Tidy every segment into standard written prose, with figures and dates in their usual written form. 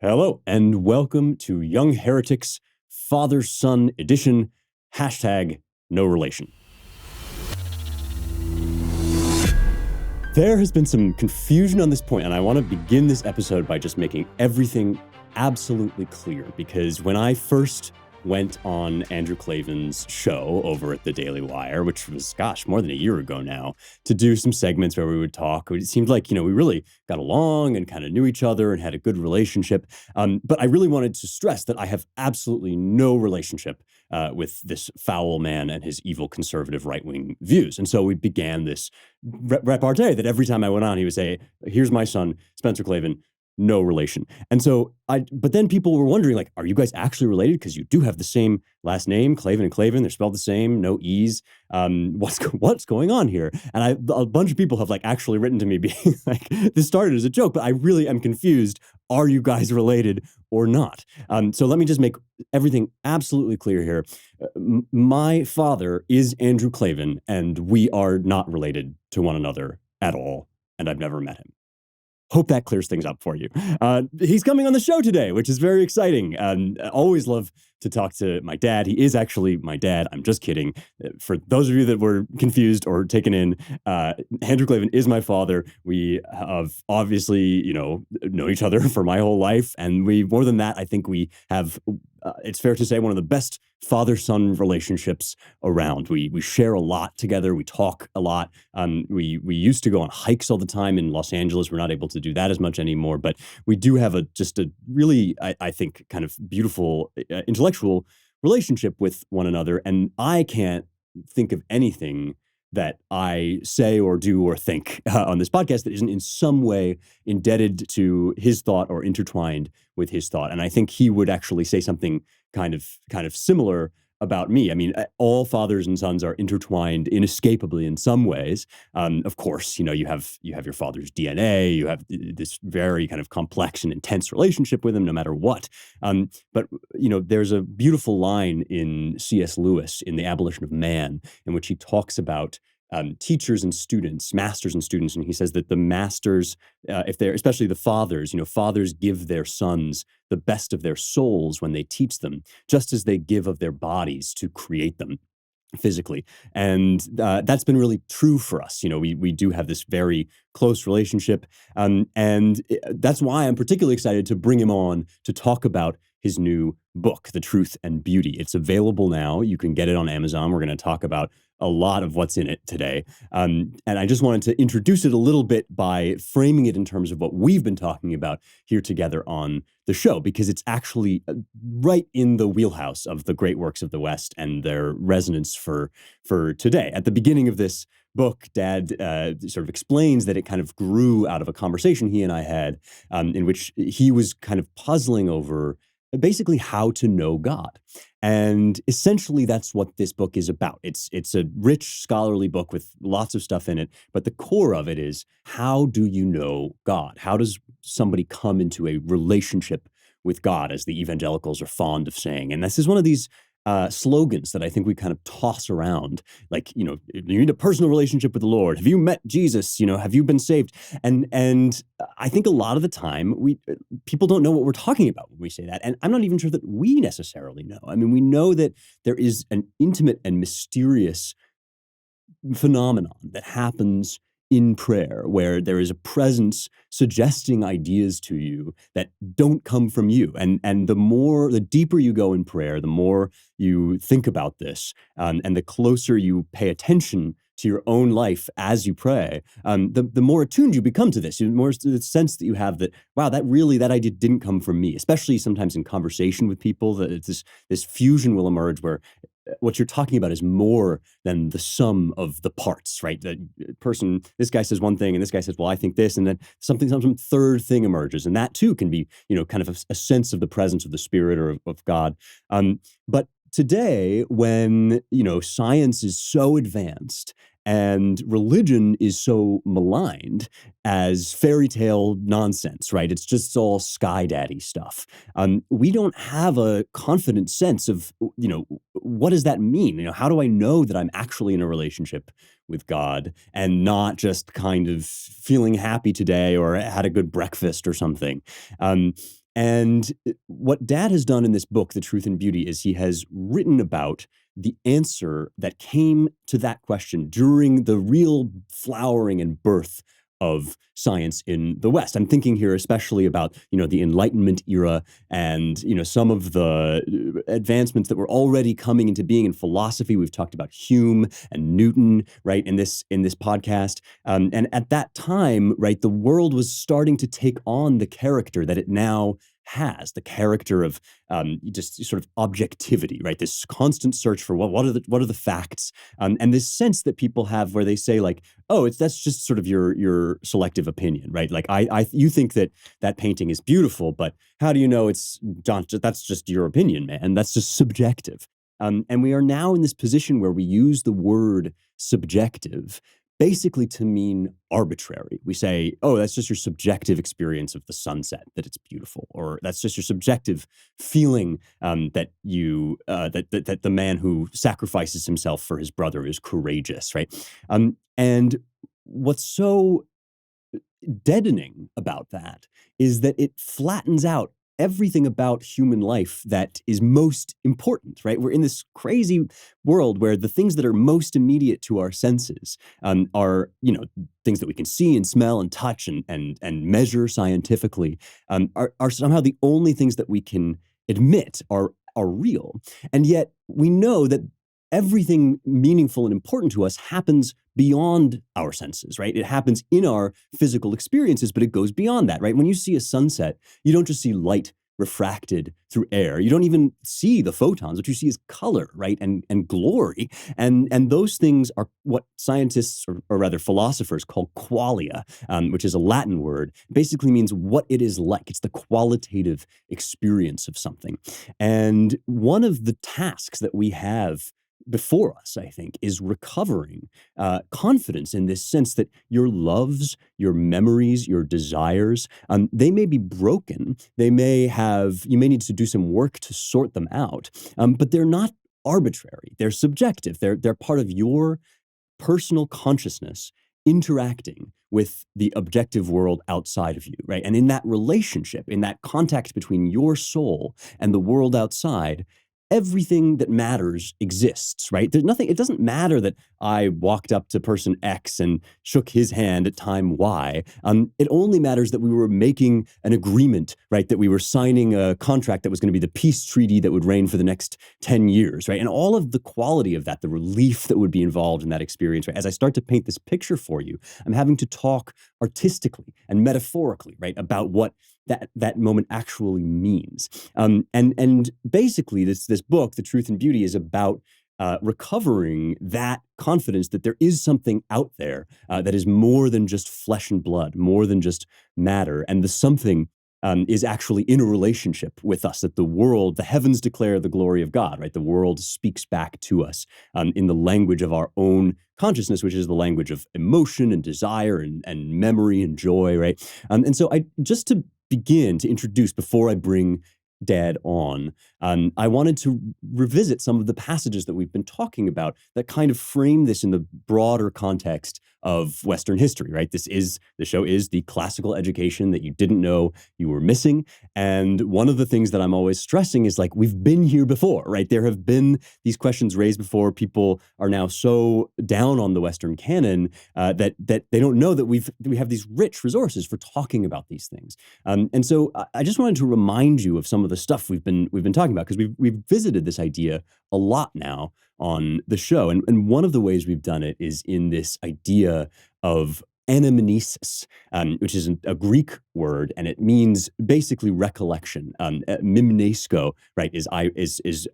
Hello, and welcome to Young Heretics Father-Son Edition, hashtag no relation. There has been some confusion on this point, and I want to begin this episode by just making everything absolutely clear, because when I first went on Andrew Klavan's show over at the Daily Wire, which was, more than a year ago now, to do some segments where we would talk. It seemed like, we really got along and kind of knew each other and had a good relationship. But I really wanted to stress that I have absolutely no relationship with this foul man and his evil conservative right-wing views. And so we began this repartee that every time I went on, he would say, here's my son, Spencer Klavan, no relation. And so but then people were wondering, like, are you guys actually related? Because you do have the same last name, Klavan and Klavan. They're spelled the same, no E's. What's going on here? And a bunch of people have actually written to me being like, this started as a joke, but I really am confused. Are you guys related or not? So let me just make everything absolutely clear here. My father is Andrew Klavan, and we are not related to one another at all. And I've never met him. Hope that clears things up for you. He's coming on the show today, which is very exciting. I always love to talk to my dad. He is actually my dad. I'm just kidding. For those of you that were confused or taken in, Andrew Klavan is my father. We have obviously, know each other for my whole life. And more than that, I think we have, it's fair to say, one of the best father-son relationships around. We share a lot together. We talk a lot. We used to go on hikes all the time in Los Angeles. We're not able to do that as much anymore, but we do have just a really, I think, kind of beautiful intellectual relationship with one another. And I can't think of anything that I say or do or think on this podcast that isn't in some way indebted to his thought or intertwined with his thought. And I think he would actually say something kind of similar about me. I mean, all fathers and sons are intertwined inescapably in some ways. Of course, you have your father's DNA. You have this very kind of complex and intense relationship with him, no matter what. But there's a beautiful line in C.S. Lewis in The Abolition of Man, in which he talks about teachers and students, masters and students, and he says that the masters, if they're especially the fathers, fathers give their sons the best of their souls when they teach them, just as they give of their bodies to create them physically. And that's been really true for us. We do have this very close relationship. And that's why I'm particularly excited to bring him on to talk about his new book, The Truth and Beauty. It's available now. You can get it on Amazon. We're going to talk about a lot of what's in it today. And I just wanted to introduce it a little bit by framing it in terms of what we've been talking about here together on the show, because it's actually right in the wheelhouse of the great works of the West and their resonance for today. At the beginning of this book, Dad sort of explains that it kind of grew out of a conversation he and I had in which he was kind of puzzling over basically how to know God. And essentially that's what this book is about. It's a rich scholarly book with lots of stuff in it, but the core of it is, how do you know God? How does somebody come into a relationship with God, as the evangelicals are fond of saying? And this is one of these slogans that I think we kind of toss around, like, you need a personal relationship with the Lord. Have you met Jesus? Have you been saved? And I think a lot of the time people don't know what we're talking about when we say that. And I'm not even sure that we necessarily know. I mean, we know that there is an intimate and mysterious phenomenon that happens in prayer, where there is a presence suggesting ideas to you that don't come from you. And the deeper you go in prayer, the more you think about this, and the closer you pay attention to your own life as you pray, the more attuned you become to this, the more the sense that you have that, wow, that idea didn't come from me. Especially sometimes in conversation with people, that it's this fusion will emerge where what you're talking about is more than the sum of the parts, right? This guy says one thing and this guy says, well, I think this, and then some third thing emerges. And that too can be, kind of a sense of the presence of the Spirit or of God. But today, when, science is so advanced and religion is so maligned as fairy tale nonsense, right? It's just all sky daddy stuff. We don't have a confident sense of, what does that mean? How do I know that I'm actually in a relationship with God and not just kind of feeling happy today or had a good breakfast or something? And what Dad has done in this book, The Truth and Beauty, is he has written about the answer that came to that question during the real flowering and birth of science in the West. I'm thinking here especially about, the Enlightenment era and, some of the advancements that were already coming into being in philosophy. We've talked about Hume and Newton, right, in this podcast. And at that time, right, the world was starting to take on the character that it now has, the character of just sort of objectivity, right? This constant search for what are the facts, and this sense that people have where they say like, oh, that's just sort of your selective opinion, right? Like you think that painting is beautiful, but how do you know it's not? That's just your opinion, man. That's just subjective. And we are now in this position where we use the word subjective basically to mean arbitrary. We say, oh, that's just your subjective experience of the sunset, that it's beautiful, or that's just your subjective feeling that that the man who sacrifices himself for his brother is courageous, right? And what's so deadening about that is that it flattens out everything about human life that is most important, right? We're in this crazy world where the things that are most immediate to our senses are, things that we can see and smell and touch and measure scientifically, are somehow the only things that we can admit are real. And yet we know that everything meaningful and important to us happens beyond our senses, right? It happens in our physical experiences, but it goes beyond that, right? When you see a sunset, you don't just see light refracted through air. You don't even see the photons. What you see is color, right? And glory. And those things are what scientists, or rather philosophers, call qualia, which is a Latin word. It basically means what it is like. It's the qualitative experience of something. And one of the tasks that we have before us, I think, is recovering confidence in this sense that your loves, your memories, your desires, they may be broken. You may need to do some work to sort them out, but they're not arbitrary. They're subjective. They're part of your personal consciousness interacting with the objective world outside of you, right? And in that relationship, in that contact between your soul and the world outside, everything that matters exists, right? There's nothing, it doesn't matter that I walked up to person X and shook his hand at time Y. It only matters that we were making an agreement, right? That we were signing a contract that was going to be the peace treaty that would reign for the next 10 years, right? And all of the quality of that, the relief that would be involved in that experience, right? As I start to paint this picture for you, I'm having to talk artistically and metaphorically, right? About what that moment actually means. And basically this book, The Truth and Beauty, is about recovering that confidence that there is something out there that is more than just flesh and blood, more than just matter. And the something is actually in a relationship with us, that the heavens declare the glory of God, right? The world speaks back to us in the language of our own consciousness, which is the language of emotion and desire and memory and joy, right? And so just to begin to introduce, before I bring Dad on, I wanted to revisit some of the passages that we've been talking about that kind of frame this in the broader context of Western history, right? The show is the classical education that you didn't know you were missing. And one of the things that I'm always stressing is like, we've been here before, right? There have been these questions raised before. People are now so down on the Western canon that they don't know that we have these rich resources for talking about these things. And so I just wanted to remind you of some of the stuff we've been talking about, because we've visited this idea a lot now on the show. And one of the ways we've done it is in this idea of anamnesis, which is a Greek word, and it means basically recollection. Mimnesko, right, is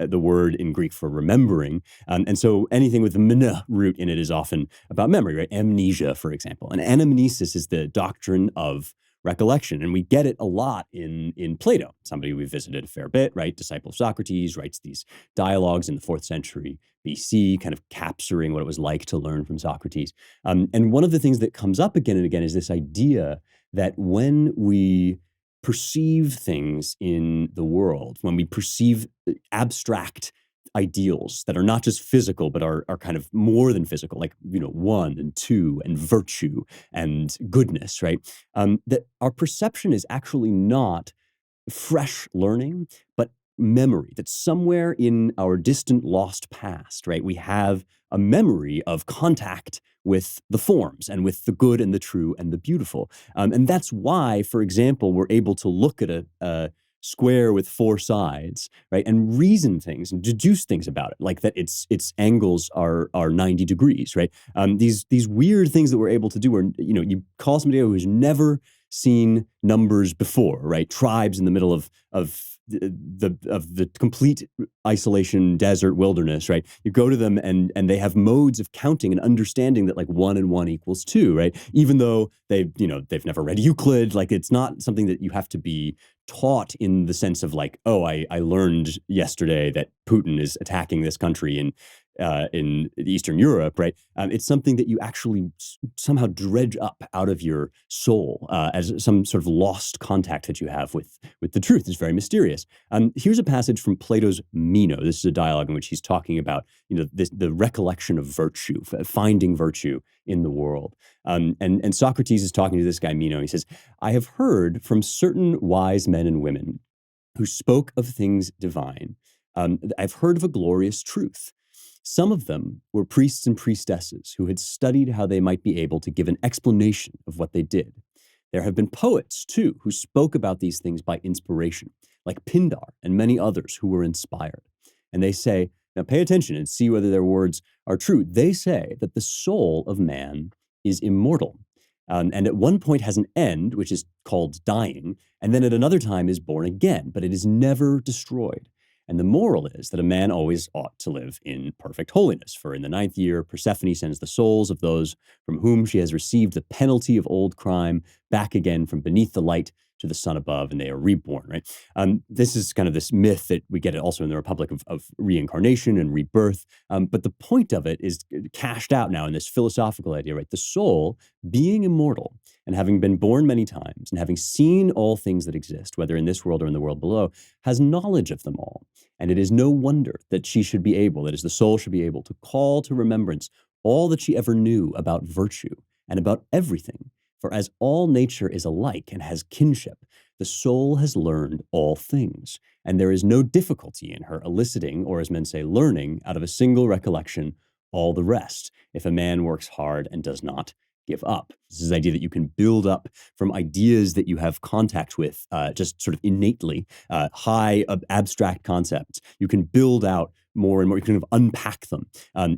the word in Greek for remembering. And so anything with the mne root in it is often about memory, right? Amnesia, for example. And anamnesis is the doctrine of recollection. And we get it a lot in Plato, somebody we visited a fair bit, right? Disciple of Socrates, writes these dialogues in the 4th century BC, kind of capturing what it was like to learn from Socrates. And one of the things that comes up again and again is this idea that when we perceive things in the world, when we perceive abstract ideals that are not just physical, but are kind of more than physical, like, one and two and virtue and goodness, right? That our perception is actually not fresh learning, but memory, that somewhere in our distant lost past, right, we have a memory of contact with the forms and with the good and the true and the beautiful. And that's why, for example, we're able to look at a square with four sides, right, and reason things and deduce things about it, like that its angles are 90 degrees, right? These weird things that we're able to do, where you call somebody who's never seen numbers before, right? Tribes in the middle of the complete isolation, desert, wilderness, right? You go to them and they have modes of counting and understanding that like 1 and 1 equals 2, right? Even though they've never read Euclid, like it's not something that you have to be taught in the sense of like, oh, I learned yesterday that Putin is attacking this country in Eastern Europe, right? It's something that you actually somehow dredge up out of your soul as some sort of lost contact that you have with the truth. It's very mysterious. Here's a passage from Plato's Meno. This is a dialogue in which he's talking about the recollection of virtue, finding virtue in the world. And Socrates is talking to this guy Meno. He says, "I have heard from certain wise men and women who spoke of things divine. I've heard of a glorious truth. Some of them were priests and priestesses who had studied how they might be able to give an explanation of what they did. There have been poets, too, who spoke about these things by inspiration, like Pindar and many others who were inspired. And they say, now pay attention and see whether their words are true. They say that the soul of man is immortal, and at one point has an end, which is called dying, and then at another time is born again, but it is never destroyed. And the moral is that a man always ought to live in perfect holiness. For in the 9th year, Persephone sends the souls of those from whom she has received the penalty of old crime back again from beneath the light to the sun above, and they are reborn, right? This is kind of this myth that we get also in the Republic of reincarnation and rebirth. But the point of it is cashed out now in this philosophical idea, right? The soul being immortal and having been born many times and having seen all things that exist, whether in this world or in the world below, has knowledge of them all. And it is no wonder that she should be able, that is, the soul should be able to call to remembrance all that she ever knew about virtue and about everything. For as all nature is alike and has kinship, the soul has learned all things, and there is no difficulty in her eliciting, or as men say, learning, out of a single recollection all the rest, if a man works hard and does not give up. This is the idea that you can build up from ideas that you have contact with just sort of innately, high abstract concepts. You can build out more and more. You can kind of unpack them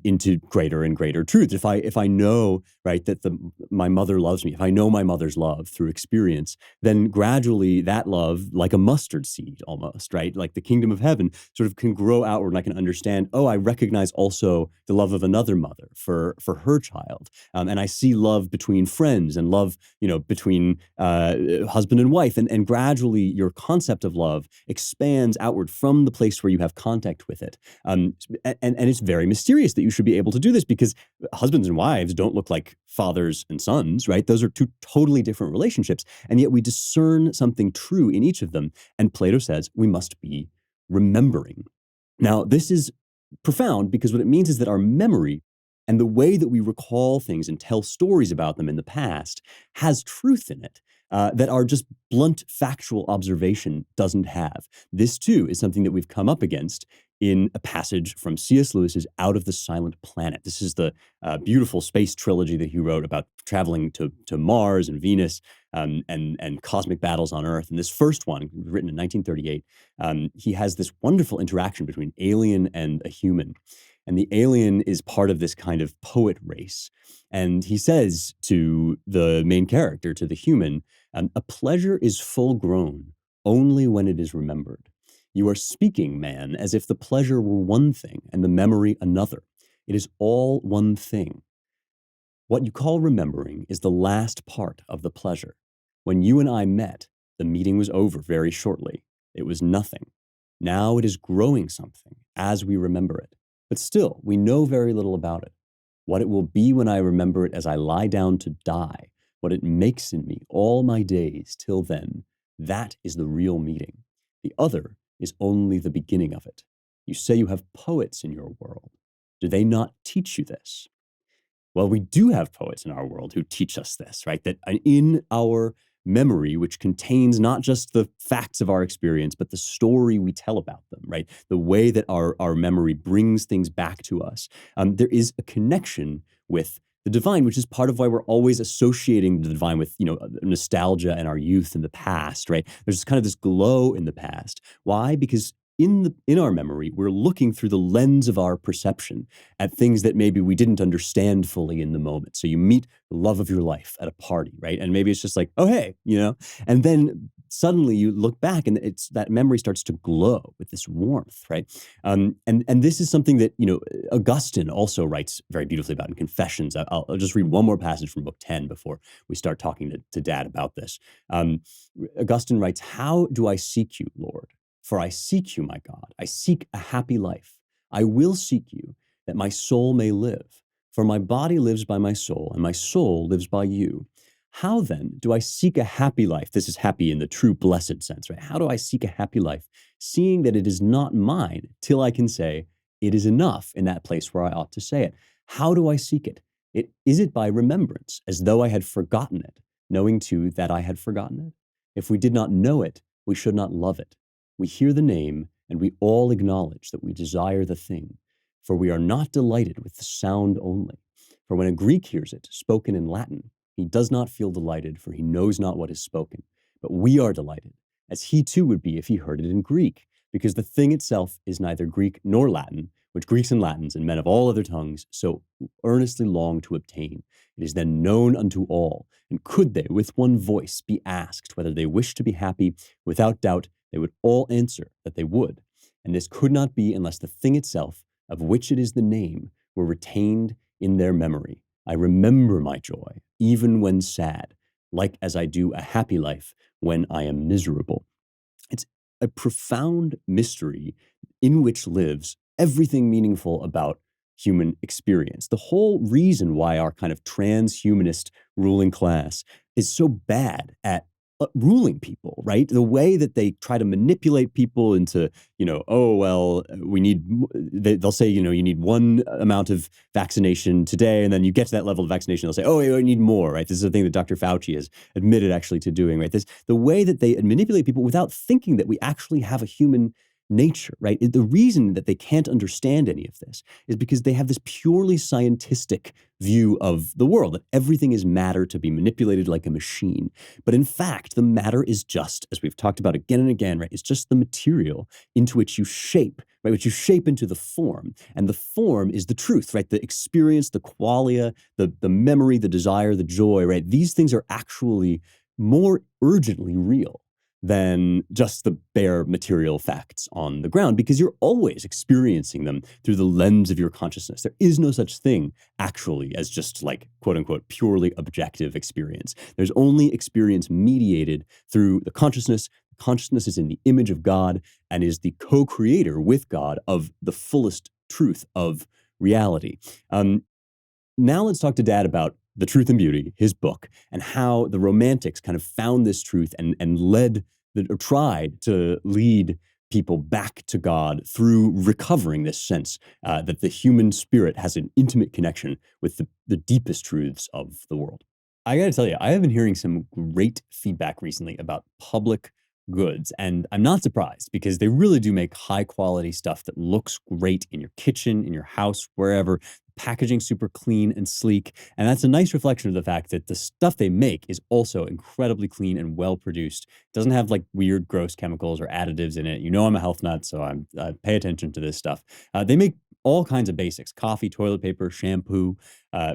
into greater and greater truths. If I know, right, that my mother loves me, if I know my mother's love through experience, then gradually that love, like a mustard seed almost, right, like the kingdom of heaven, sort of can grow outward, and I can understand, oh, I recognize also the love of another mother for her child, and I see love between friends and love, between husband and wife, and gradually your concept of love expands outward from the place where you have contact with it. And it's very mysterious that you should be able to do this, because husbands and wives don't look like fathers and sons, right? Those are two totally different relationships. And yet we discern something true in each of them. And Plato says we must be remembering. Now, this is profound, because what it means is that our memory and the way that we recall things and tell stories about them in the past has truth in it. That our just blunt factual observation doesn't have. This, too, is something that we've come up against in a passage from C.S. Lewis's Out of the Silent Planet. This is the beautiful space trilogy that he wrote about traveling to Mars and Venus, and cosmic battles on Earth. And this first one, written in 1938, he has this wonderful interaction between an alien and a human. And the alien is part of this kind of poet race. And he says to the main character, to the human, a pleasure is full grown only when it is remembered. You are speaking, man, as if the pleasure were one thing and the memory another. It is all one thing. What you call remembering is the last part of the pleasure. When you and I met, the meeting was over very shortly. It was nothing. Now it is growing something as we remember it. But still, we know very little about it. What it will be when I remember it as I lie down to die, what it makes in me all my days till then, that is the real meeting. The other is only the beginning of it. You say you have poets in your world. Do they not teach you this? Well, we do have poets in our world who teach us this, right? That in our memory, which contains not just the facts of our experience, but the story we tell about them, right? The way that our memory brings things back to us. There is a connection with the divine, which is part of why we're always associating the divine with, nostalgia and our youth in the past, right? There's kind of this glow in the past. Why? Because in our memory, we're looking through the lens of our perception at things that maybe we didn't understand fully in the moment. So you meet the love of your life at a party, right? And maybe it's just like, oh, hey, and then suddenly you look back and it's that memory starts to glow with this warmth, right? And this is something that, Augustine also writes very beautifully about in Confessions. I'll just read one more passage from book 10 before we start talking to Dad about this. Augustine writes, "How do I seek you, Lord? For I seek you, my God. I seek a happy life. I will seek you, that my soul may live. For my body lives by my soul, and my soul lives by you. How then do I seek a happy life?" This is happy in the true blessed sense, right? How do I seek a happy life, seeing that it is not mine, till I can say, it is enough in that place where I ought to say it? How do I seek it? Is it by remembrance, as though I had forgotten it, knowing too that I had forgotten it? If we did not know it, we should not love it. We hear the name, and we all acknowledge that we desire the thing, for we are not delighted with the sound only. For when a Greek hears it, spoken in Latin, he does not feel delighted, for he knows not what is spoken. But we are delighted, as he too would be if he heard it in Greek, because the thing itself is neither Greek nor Latin, which Greeks and Latins and men of all other tongues so earnestly long to obtain. It is then known unto all, and could they with one voice be asked whether they wish to be happy, without doubt they would all answer that they would. And this could not be unless the thing itself, of which it is the name, were retained in their memory. I remember my joy, even when sad, like as I do a happy life when I am miserable. It's a profound mystery in which lives everything meaningful about human experience. The whole reason why our kind of transhumanist ruling class is so bad at ruling people, right? The way that they try to manipulate people into, oh, well, they'll say, you need one amount of vaccination today, and then you get to that level of vaccination, they'll say, oh, we need more, right? This is the thing that Dr. Fauci has admitted actually to doing, right? The way that they manipulate people without thinking that we actually have a human nature, right? The reason that they can't understand any of this is because they have this purely scientistic view of the world, that everything is matter to be manipulated like a machine. But in fact, the matter is just, as we've talked about again and again, right? It's just the material into which you shape, right? Which you shape into the form. And the form is the truth, right? The experience, the qualia, the memory, the desire, the joy, right? These things are actually more urgently real than just the bare material facts on the ground, because you're always experiencing them through the lens of your consciousness. There is no such thing actually as just like, quote unquote, purely objective experience. There's only experience mediated through the consciousness. Consciousness is in the image of God and is the co-creator with God of the fullest truth of reality. Now let's talk to Dad about The Truth and Beauty, his book, and how the Romantics kind of found this truth and tried to lead people back to God through recovering this sense that the human spirit has an intimate connection with the deepest truths of the world. I got to tell you, I have been hearing some great feedback recently about public goods, and I'm not surprised because they really do make high quality stuff that looks great in your kitchen, in your house, wherever. Packaging super clean and sleek, and that's a nice reflection of the fact that the stuff they make is also incredibly clean and well produced. It doesn't have like weird, gross chemicals or additives in it. I'm a health nut, so I pay attention to this stuff. They make all kinds of basics: coffee, toilet paper, shampoo,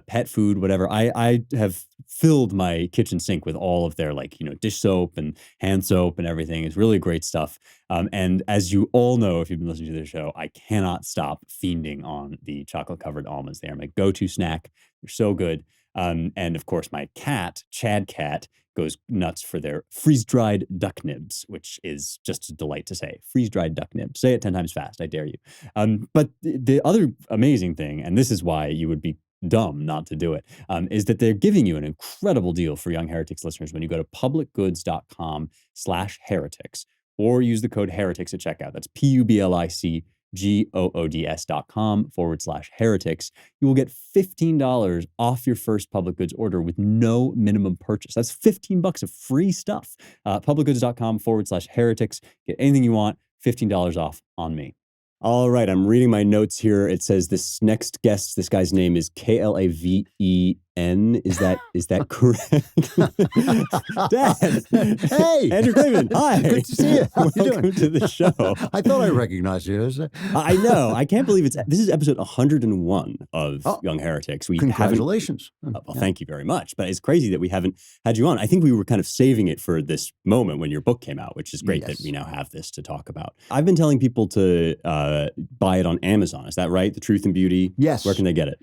pet food, whatever. I have filled my kitchen sink with all of their dish soap and hand soap and everything. It's really great stuff. And as you all know, if you've been listening to the show, I cannot stop fiending on the chocolate covered almonds. They are my go-to snack. They're so good. And of course, my cat, Chad Cat, goes nuts for their freeze-dried duck nibs, which is just a delight to say. Freeze-dried duck nibs. Say it 10 times fast. I dare you. But the other amazing thing, and this is why you would be dumb not to do it, is that they're giving you an incredible deal for Young Heretics listeners when you go to publicgoods.com/heretics or use the code heretics at checkout. That's goods.com/heretics. You will get $15 off your first public goods order with no minimum purchase. That's $15 of free stuff. Publicgoods.com/heretics. Get anything you want, $15 off on me. All right, I'm reading my notes here. It says this next guest, this guy's name is Klaven. Is that correct? Dad. Hey. Andrew Klavan. Hi. Good to see you. How you doing? Welcome to the show. I thought I recognized you. I know. I can't believe this is episode 101 of Young Heretics. Congratulations. Well, thank you very much. But it's crazy that we haven't had you on. I think we were kind of saving it for this moment when your book came out, which is great that we now have this to talk about. I've been telling people to buy it on Amazon. Is that right? The Truth and Beauty? Yes. Where can they get it?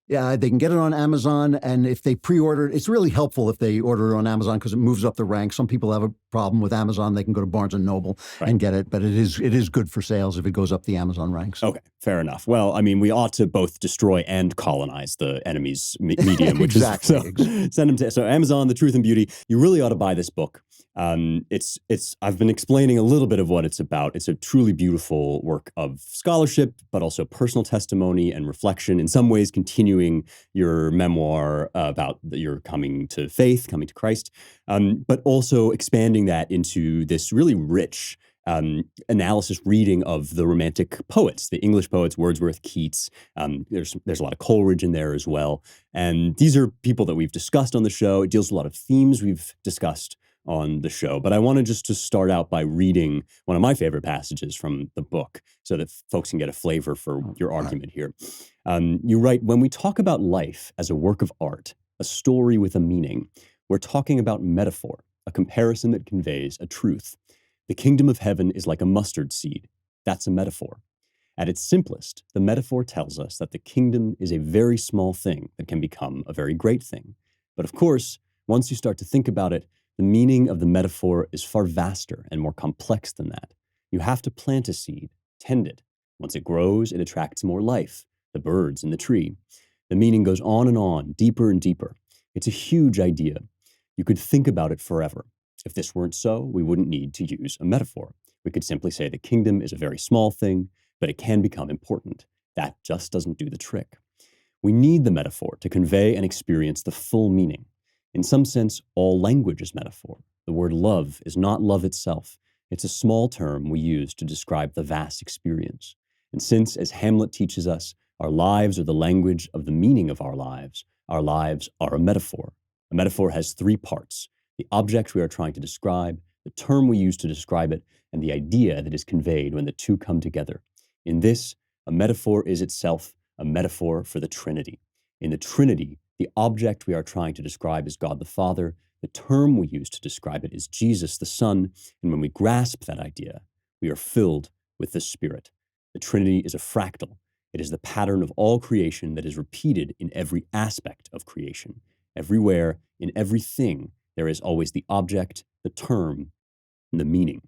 Yeah, they can get it on Amazon, and if they pre-order it, it's really helpful if they order it on Amazon because it moves up the ranks. Some people have a problem with Amazon. They can go to Barnes & Noble and get it, but it is good for sales if it goes up the Amazon ranks. Okay, fair enough. Well, I mean, we ought to both destroy and colonize the enemy's medium, which exactly. is send them to Amazon, The Truth and Beauty. You really ought to buy this book. I've been explaining a little bit of what it's about. It's a truly beautiful work of scholarship, but also personal testimony and reflection, in some ways continuing your memoir about your coming to faith, coming to Christ, but also expanding that into this really rich analysis reading of the Romantic poets, the English poets, Wordsworth, Keats. There's a lot of Coleridge in there as well. And these are people that we've discussed on the show. It deals with a lot of themes we've discussed on the show. But I wanted just to start out by reading one of my favorite passages from the book so that folks can get a flavor for your argument here. You write, when we talk about life as a work of art, a story with a meaning, we're talking about metaphor, a comparison that conveys a truth. The kingdom of heaven is like a mustard seed. That's a metaphor. At its simplest, the metaphor tells us that the kingdom is a very small thing that can become a very great thing. But of course, once you start to think about it, the meaning of the metaphor is far vaster and more complex than that. You have to plant a seed, tend it. Once it grows, it attracts more life, the birds in the tree. The meaning goes on, deeper and deeper. It's a huge idea. You could think about it forever. If this weren't so, we wouldn't need to use a metaphor. We could simply say the kingdom is a very small thing, but it can become important. That just doesn't do the trick. We need the metaphor to convey and experience the full meaning. In some sense, all language is metaphor. The word love is not love itself. It's a small term we use to describe the vast experience. And since, as Hamlet teaches us, our lives are the language of the meaning of our lives are a metaphor. A metaphor has three parts: the object we are trying to describe, the term we use to describe it, and the idea that is conveyed when the two come together. In this, a metaphor is itself a metaphor for the Trinity. In the Trinity, the object we are trying to describe is God the Father. The term we use to describe it is Jesus the Son. And when we grasp that idea, we are filled with the Spirit. The Trinity is a fractal. It is the pattern of all creation that is repeated in every aspect of creation. Everywhere, in everything, there is always the object, the term, and the meaning.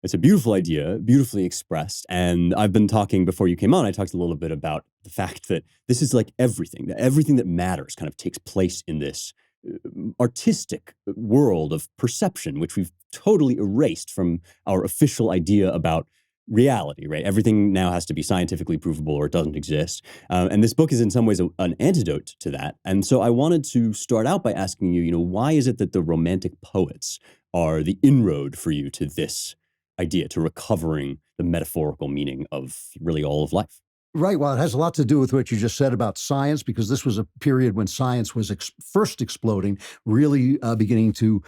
It's a beautiful idea, beautifully expressed. And I've been talking, before you came on, I talked a little bit about the fact that this is like everything that matters kind of takes place in this artistic world of perception, which we've totally erased from our official idea about reality, right? Everything now has to be scientifically provable or it doesn't exist. And this book is in some ways an antidote to that. And so I wanted to start out by asking you, why is it that the Romantic poets are the inroad for you to this idea, to recovering the metaphorical meaning of really all of life? Right. Well, it has a lot to do with what you just said about science, because this was a period when science was first exploding, really beginning to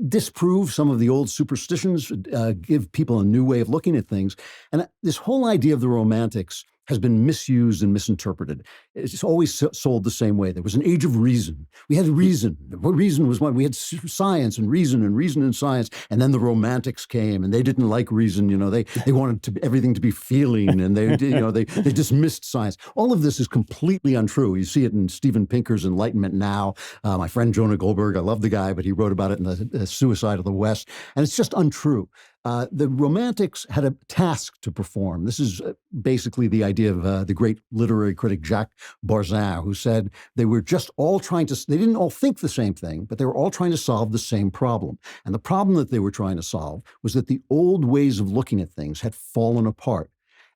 disprove some of the old superstitions, give people a new way of looking at things. And this whole idea of the Romantics has been misused and misinterpreted. It's always sold the same way. There was an age of reason. We had reason. Reason was one. We had science and reason and science. And then the Romantics came, and they didn't like reason. They wanted everything to be feeling, and they dismissed science. All of this is completely untrue. You see it in Steven Pinker's Enlightenment Now. My friend Jonah Goldberg, I love the guy, but he wrote about it in the Suicide of the West, and it's just untrue. The Romantics had a task to perform. This is basically the idea of the great literary critic Jacques Barzin, who said they were just all they didn't all think the same thing, but they were all trying to solve the same problem. And the problem that they were trying to solve was that the old ways of looking at things had fallen apart.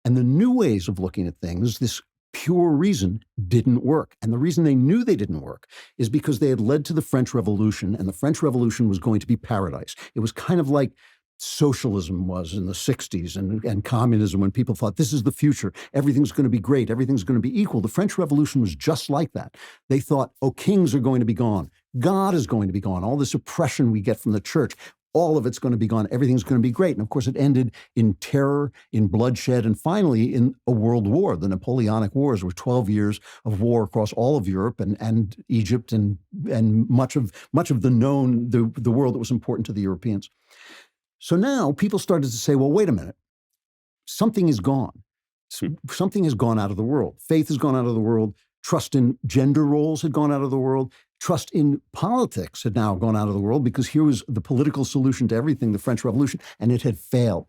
And the new ways of looking at things, this pure reason, didn't work. And the reason they knew they didn't work is because they had led to the French Revolution, and the French Revolution was going to be paradise. It was kind of like socialism was in the 60s and communism, when people thought this is the future, everything's going to be great, everything's going to be equal. The French Revolution was just like that. They thought, oh, kings are going to be gone. God is going to be gone. All this oppression we get from the church, all of it's going to be gone. Everything's going to be great. And of course, it ended in terror, in bloodshed, and finally in a world war. The Napoleonic Wars were 12 years of war across all of Europe and Egypt and much of the known, the world that was important to the Europeans. So now people started to say, well, wait a minute, something is gone. Something has gone out of the world. Faith has gone out of the world. Trust in gender roles had gone out of the world. Trust in politics had now gone out of the world, because here was the political solution to everything, the French Revolution, and it had failed.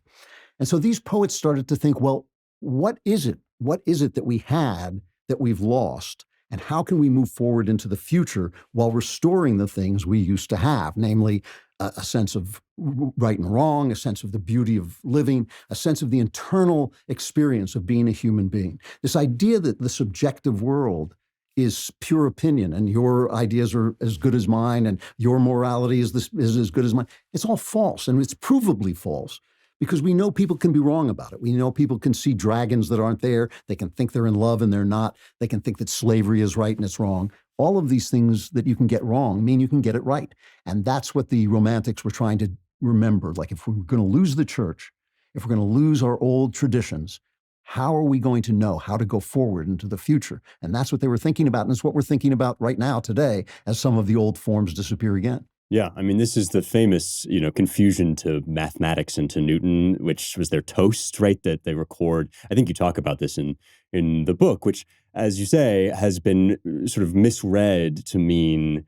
And so these poets started to think, well, what is it? What is it that we had that we've lost? And how can we move forward into the future while restoring the things we used to have, namely a sense of right and wrong, a sense of the beauty of living, a sense of the internal experience of being a human being. This idea that the subjective world is pure opinion and your ideas are as good as mine and your morality is as good as mine, it's all false, and it's provably false. Because we know people can be wrong about it. We know people can see dragons that aren't there. They can think they're in love and they're not. They can think that slavery is right and it's wrong. All of these things that you can get wrong mean you can get it right. And that's what the Romantics were trying to remember. Like, if we're going to lose the church, if we're going to lose our old traditions, how are we going to know how to go forward into the future? And that's what they were thinking about. And it's what we're thinking about right now today as some of the old forms disappear again. Yeah, I mean, this is the famous, confusion to mathematics and to Newton, which was their toast, right, that they record. I think you talk about this in the book, which, as you say, has been sort of misread to mean,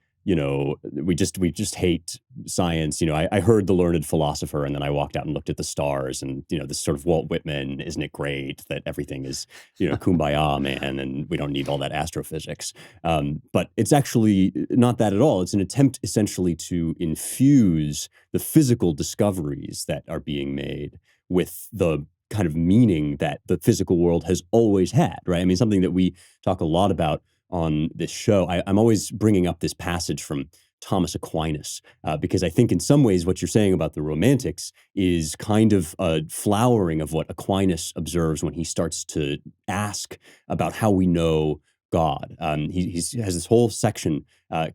we just hate science. I heard the learned philosopher, and then I walked out and looked at the stars, and this sort of Walt Whitman, isn't it great that everything is kumbaya, man, and we don't need all that astrophysics. But it's actually not that at all. It's an attempt essentially to infuse the physical discoveries that are being made with the kind of meaning that the physical world has always had, right? I mean, something that we talk a lot about on this show. I'm always bringing up this passage from Thomas Aquinas, because I think in some ways what you're saying about the Romantics is kind of a flowering of what Aquinas observes when he starts to ask about how we know God. He has this whole section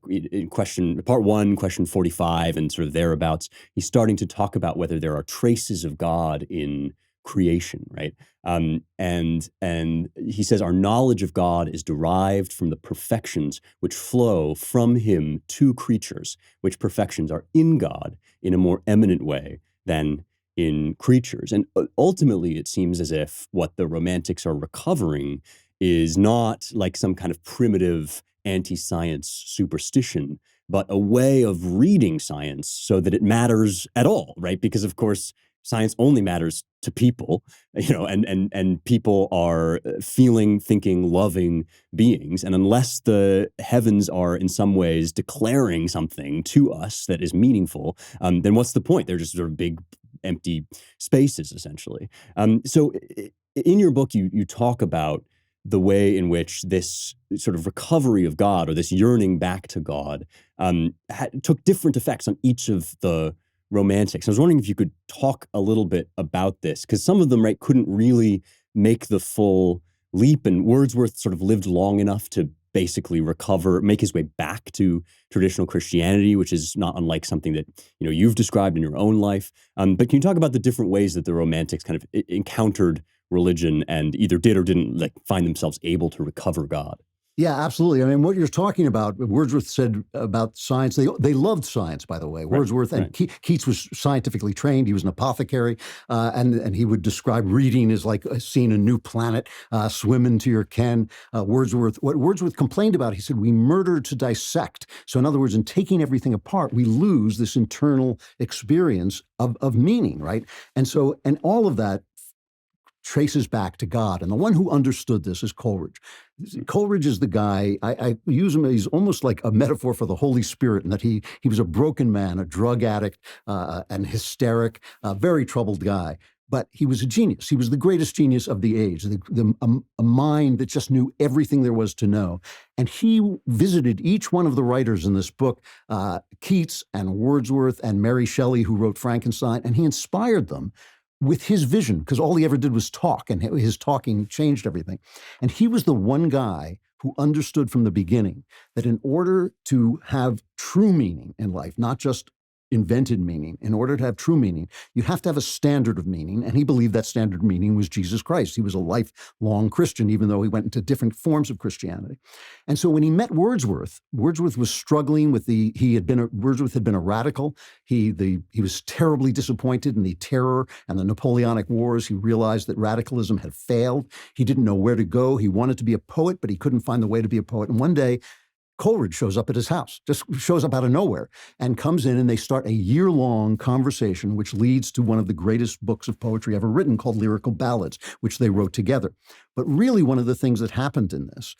in part 1, question 45, and sort of thereabouts. He's starting to talk about whether there are traces of God in creation, right? And he says our knowledge of God is derived from the perfections which flow from him to creatures, which perfections are in God in a more eminent way than in creatures. And ultimately, it seems as if what the Romantics are recovering is not like some kind of primitive anti-science superstition, but a way of reading science so that it matters at all, right? Because, of course, science only matters to people, and people are feeling, thinking, loving beings. And unless the heavens are in some ways declaring something to us that is meaningful, then what's the point? They're just sort of big, empty spaces, essentially. So in your book, you talk about the way in which this sort of recovery of God, or this yearning back to God, took different effects on each of the Romantics. I was wondering if you could talk a little bit about this, because some of them, right, couldn't really make the full leap, and Wordsworth sort of lived long enough to basically make his way back to traditional Christianity, which is not unlike something that, you've described in your own life. But can you talk about the different ways that the Romantics kind of encountered religion and either did or didn't find themselves able to recover God? Yeah, absolutely. I mean, what you're talking about, Wordsworth said about science, they loved science, by the way. Wordsworth and Keats was scientifically trained. He was an apothecary, and he would describe reading as like seeing a new planet, swim into your ken. What Wordsworth complained about, he said, we murder to dissect. So in other words, in taking everything apart, we lose this internal experience of meaning, right? And all of that traces back to God. And the one who understood this is Coleridge. Coleridge is the guy, I use him, he's almost like a metaphor for the Holy Spirit, in that he was a broken man, a drug addict, and hysteric, a very troubled guy. but he was a genius. He was the greatest genius of the age, a mind that just knew everything there was to know. And he visited each one of the writers in this book, Keats and Wordsworth and Mary Shelley, who wrote Frankenstein, and he inspired them with his vision, because all he ever did was talk, and his talking changed everything. And he was the one guy who understood from the beginning that in order to have true meaning in life, not just invented meaning, in order to have true meaning, you have to have a standard of meaning. And he believed that standard of meaning was Jesus Christ. He was a lifelong Christian, even though he went into different forms of Christianity. And so when he met Wordsworth, Wordsworth was struggling with Wordsworth had been a radical. He was terribly disappointed in the terror and the Napoleonic Wars. He realized that radicalism had failed. He didn't know where to go. He wanted to be a poet, but he couldn't find the way to be a poet. And one day, Coleridge shows up at his house, just shows up out of nowhere and comes in, and they start a year-long conversation, which leads to one of the greatest books of poetry ever written called Lyrical Ballads, which they wrote together. But really, one of the things that happened in this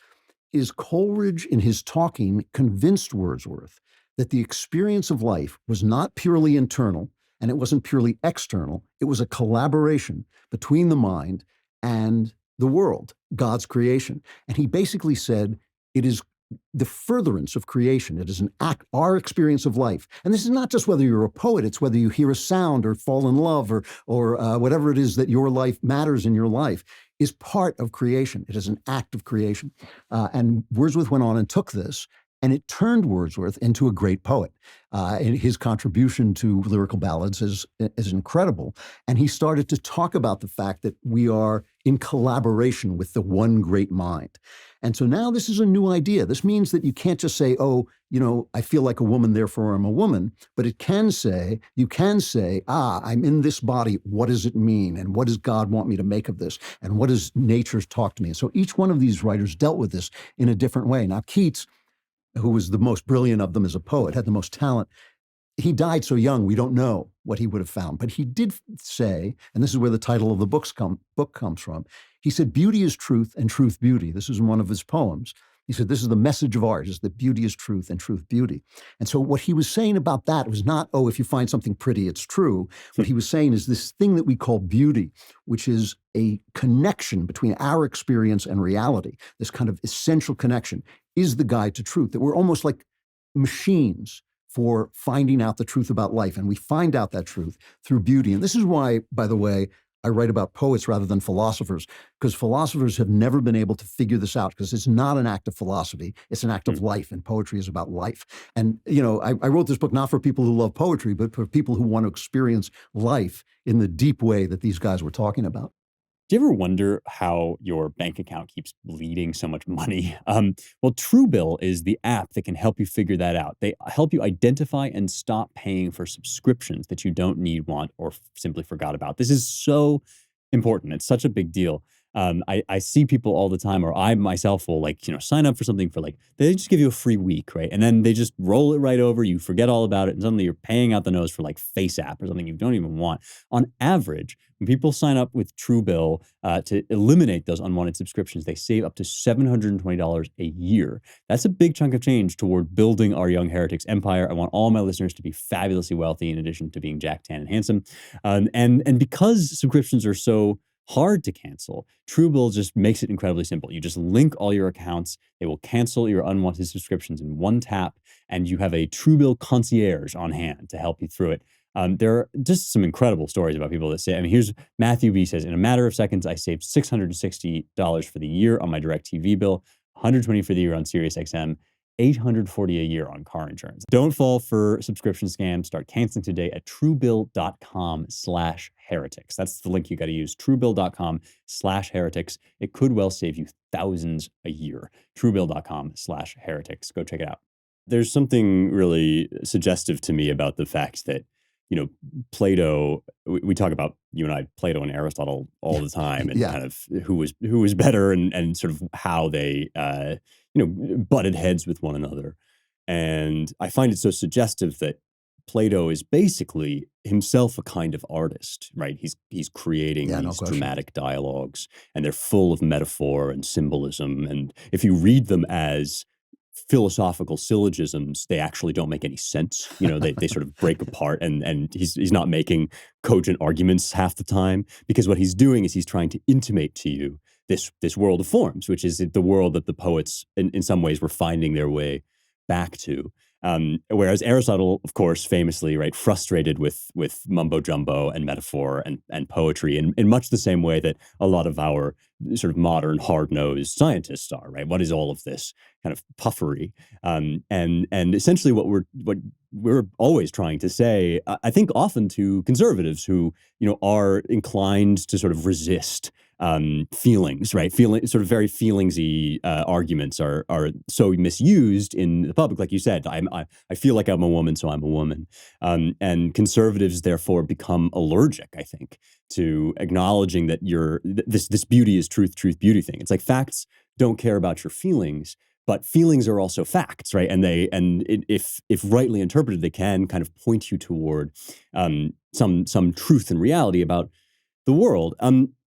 is Coleridge, in his talking, convinced Wordsworth that the experience of life was not purely internal and it wasn't purely external. It was a collaboration between the mind and the world, God's creation. And he basically said, it is the furtherance of creation. It is an act, our experience of life. And this is not just whether you're a poet, it's whether you hear a sound or fall in love or whatever it is that your life matters in your life is part of creation. It is an act of creation. And Wordsworth went on and took this, and it turned Wordsworth into a great poet. And his contribution to Lyrical Ballads is incredible. And he started to talk about the fact that we are in collaboration with the one great mind. And so now this is a new idea. This means that you can't just say, oh, I feel like a woman, therefore I'm a woman. But you can say, I'm in this body. What does it mean? And what does God want me to make of this? And what does nature talk to me? And so each one of these writers dealt with this in a different way. Now, Keats, who was the most brilliant of them as a poet, had the most talent. He died so young, we don't know what he would have found. But he did say, and this is where the title of the book comes from, he said, beauty is truth and truth beauty. This is in one of his poems. He said, this is the message of art, is that beauty is truth and truth beauty. And so what he was saying about that was not, oh, if you find something pretty, it's true. What he was saying is this thing that we call beauty, which is a connection between our experience and reality, this kind of essential connection, is the guide to truth, that we're almost like machines for finding out the truth about life. And we find out that truth through beauty. And this is why, by the way, I write about poets rather than philosophers, because philosophers have never been able to figure this out, because it's not an act of philosophy, it's an act of life, and poetry is about life. And, I wrote this book not for people who love poetry, but for people who want to experience life in the deep way that these guys were talking about. Do you ever wonder how your bank account keeps bleeding so much money? Well, Truebill is the app that can help you figure that out. They help you identify and stop paying for subscriptions that you don't need, want, or simply forgot about. This is so important. It's such a big deal. I see people all the time, or I myself will sign up for something for they just give you a free week, right? And then they just roll it right over. You forget all about it. And suddenly you're paying out the nose for Face App or something you don't even want. On average, when people sign up with Truebill to eliminate those unwanted subscriptions, they save up to $720 a year. That's a big chunk of change toward building our Young Heretics empire. I want all my listeners to be fabulously wealthy in addition to being Jack, tan, and handsome. And because subscriptions are so hard to cancel, Truebill just makes it incredibly simple. You just link all your accounts. They will cancel your unwanted subscriptions in one tap, and you have a Truebill concierge on hand to help you through it. There are just some incredible stories about people that say, here's Matthew B says, in a matter of seconds, I saved $660 for the year on my DirecTV bill, $120 for the year on SiriusXM, $840 a year on car insurance. Don't fall for subscription scams. Start canceling today at truebill.com/heretics. That's the link you got to use, truebill.com/heretics. It could well save you thousands a year. truebill.com/heretics. Go check it out. There's something really suggestive to me about the fact that, Plato, we talk about, you and I, Plato and Aristotle all the time, and kind of who was better and sort of how they, butted heads with one another. And I find it so suggestive that Plato is basically himself a kind of artist, right? He's creating these dramatic dialogues, and they're full of metaphor and symbolism. And if you read them as philosophical syllogisms, they actually don't make any sense. They sort of break apart, and he's not making cogent arguments half the time, because what he's doing is he's trying to intimate to you this world of forms, which is the world that the poets in some ways were finding their way back to. Whereas Aristotle, of course, famously, right, frustrated with mumbo jumbo and metaphor and poetry in much the same way that a lot of our sort of modern hard-nosed scientists are, right? What is all of this kind of puffery? And essentially what we're always trying to say, I think often to conservatives who, are inclined to sort of resist feelings, right? Sort of very feelingsy arguments are so misused in the public. Like you said, I feel like I'm a woman, so I'm a woman. And conservatives therefore become allergic, I think, to acknowledging that this beauty is truth, beauty thing. It's like facts don't care about your feelings, but feelings are also facts, right? And if rightly interpreted, they can kind of point you toward some truth and reality about the world.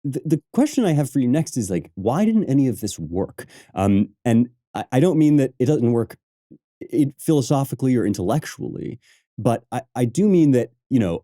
The question I have for you next is like, why didn't any of this work? And I don't mean that it doesn't work philosophically or intellectually, but I do mean that,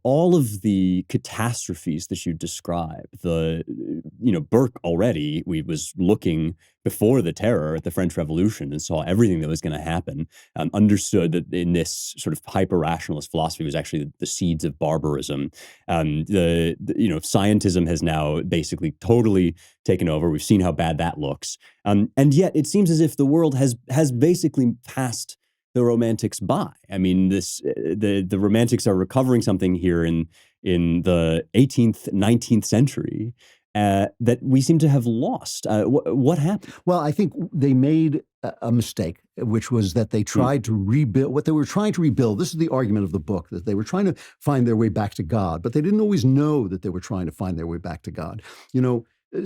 all of the catastrophes that you describe, Burke already, we was looking before the terror at the French Revolution and saw everything that was going to happen, understood that in this sort of hyper-rationalist philosophy was actually the seeds of barbarism. Scientism has now basically totally taken over. We've seen how bad that looks. And yet it seems as if the world has basically passed the Romantics by. I mean, the Romantics are recovering something here in the 18th, 19th century that we seem to have lost. What happened? Well, I think they made a mistake, which was that they tried to rebuild what they were trying to rebuild. This is the argument of the book, that they were trying to find their way back to God, but they didn't always know that they were trying to find their way back to God.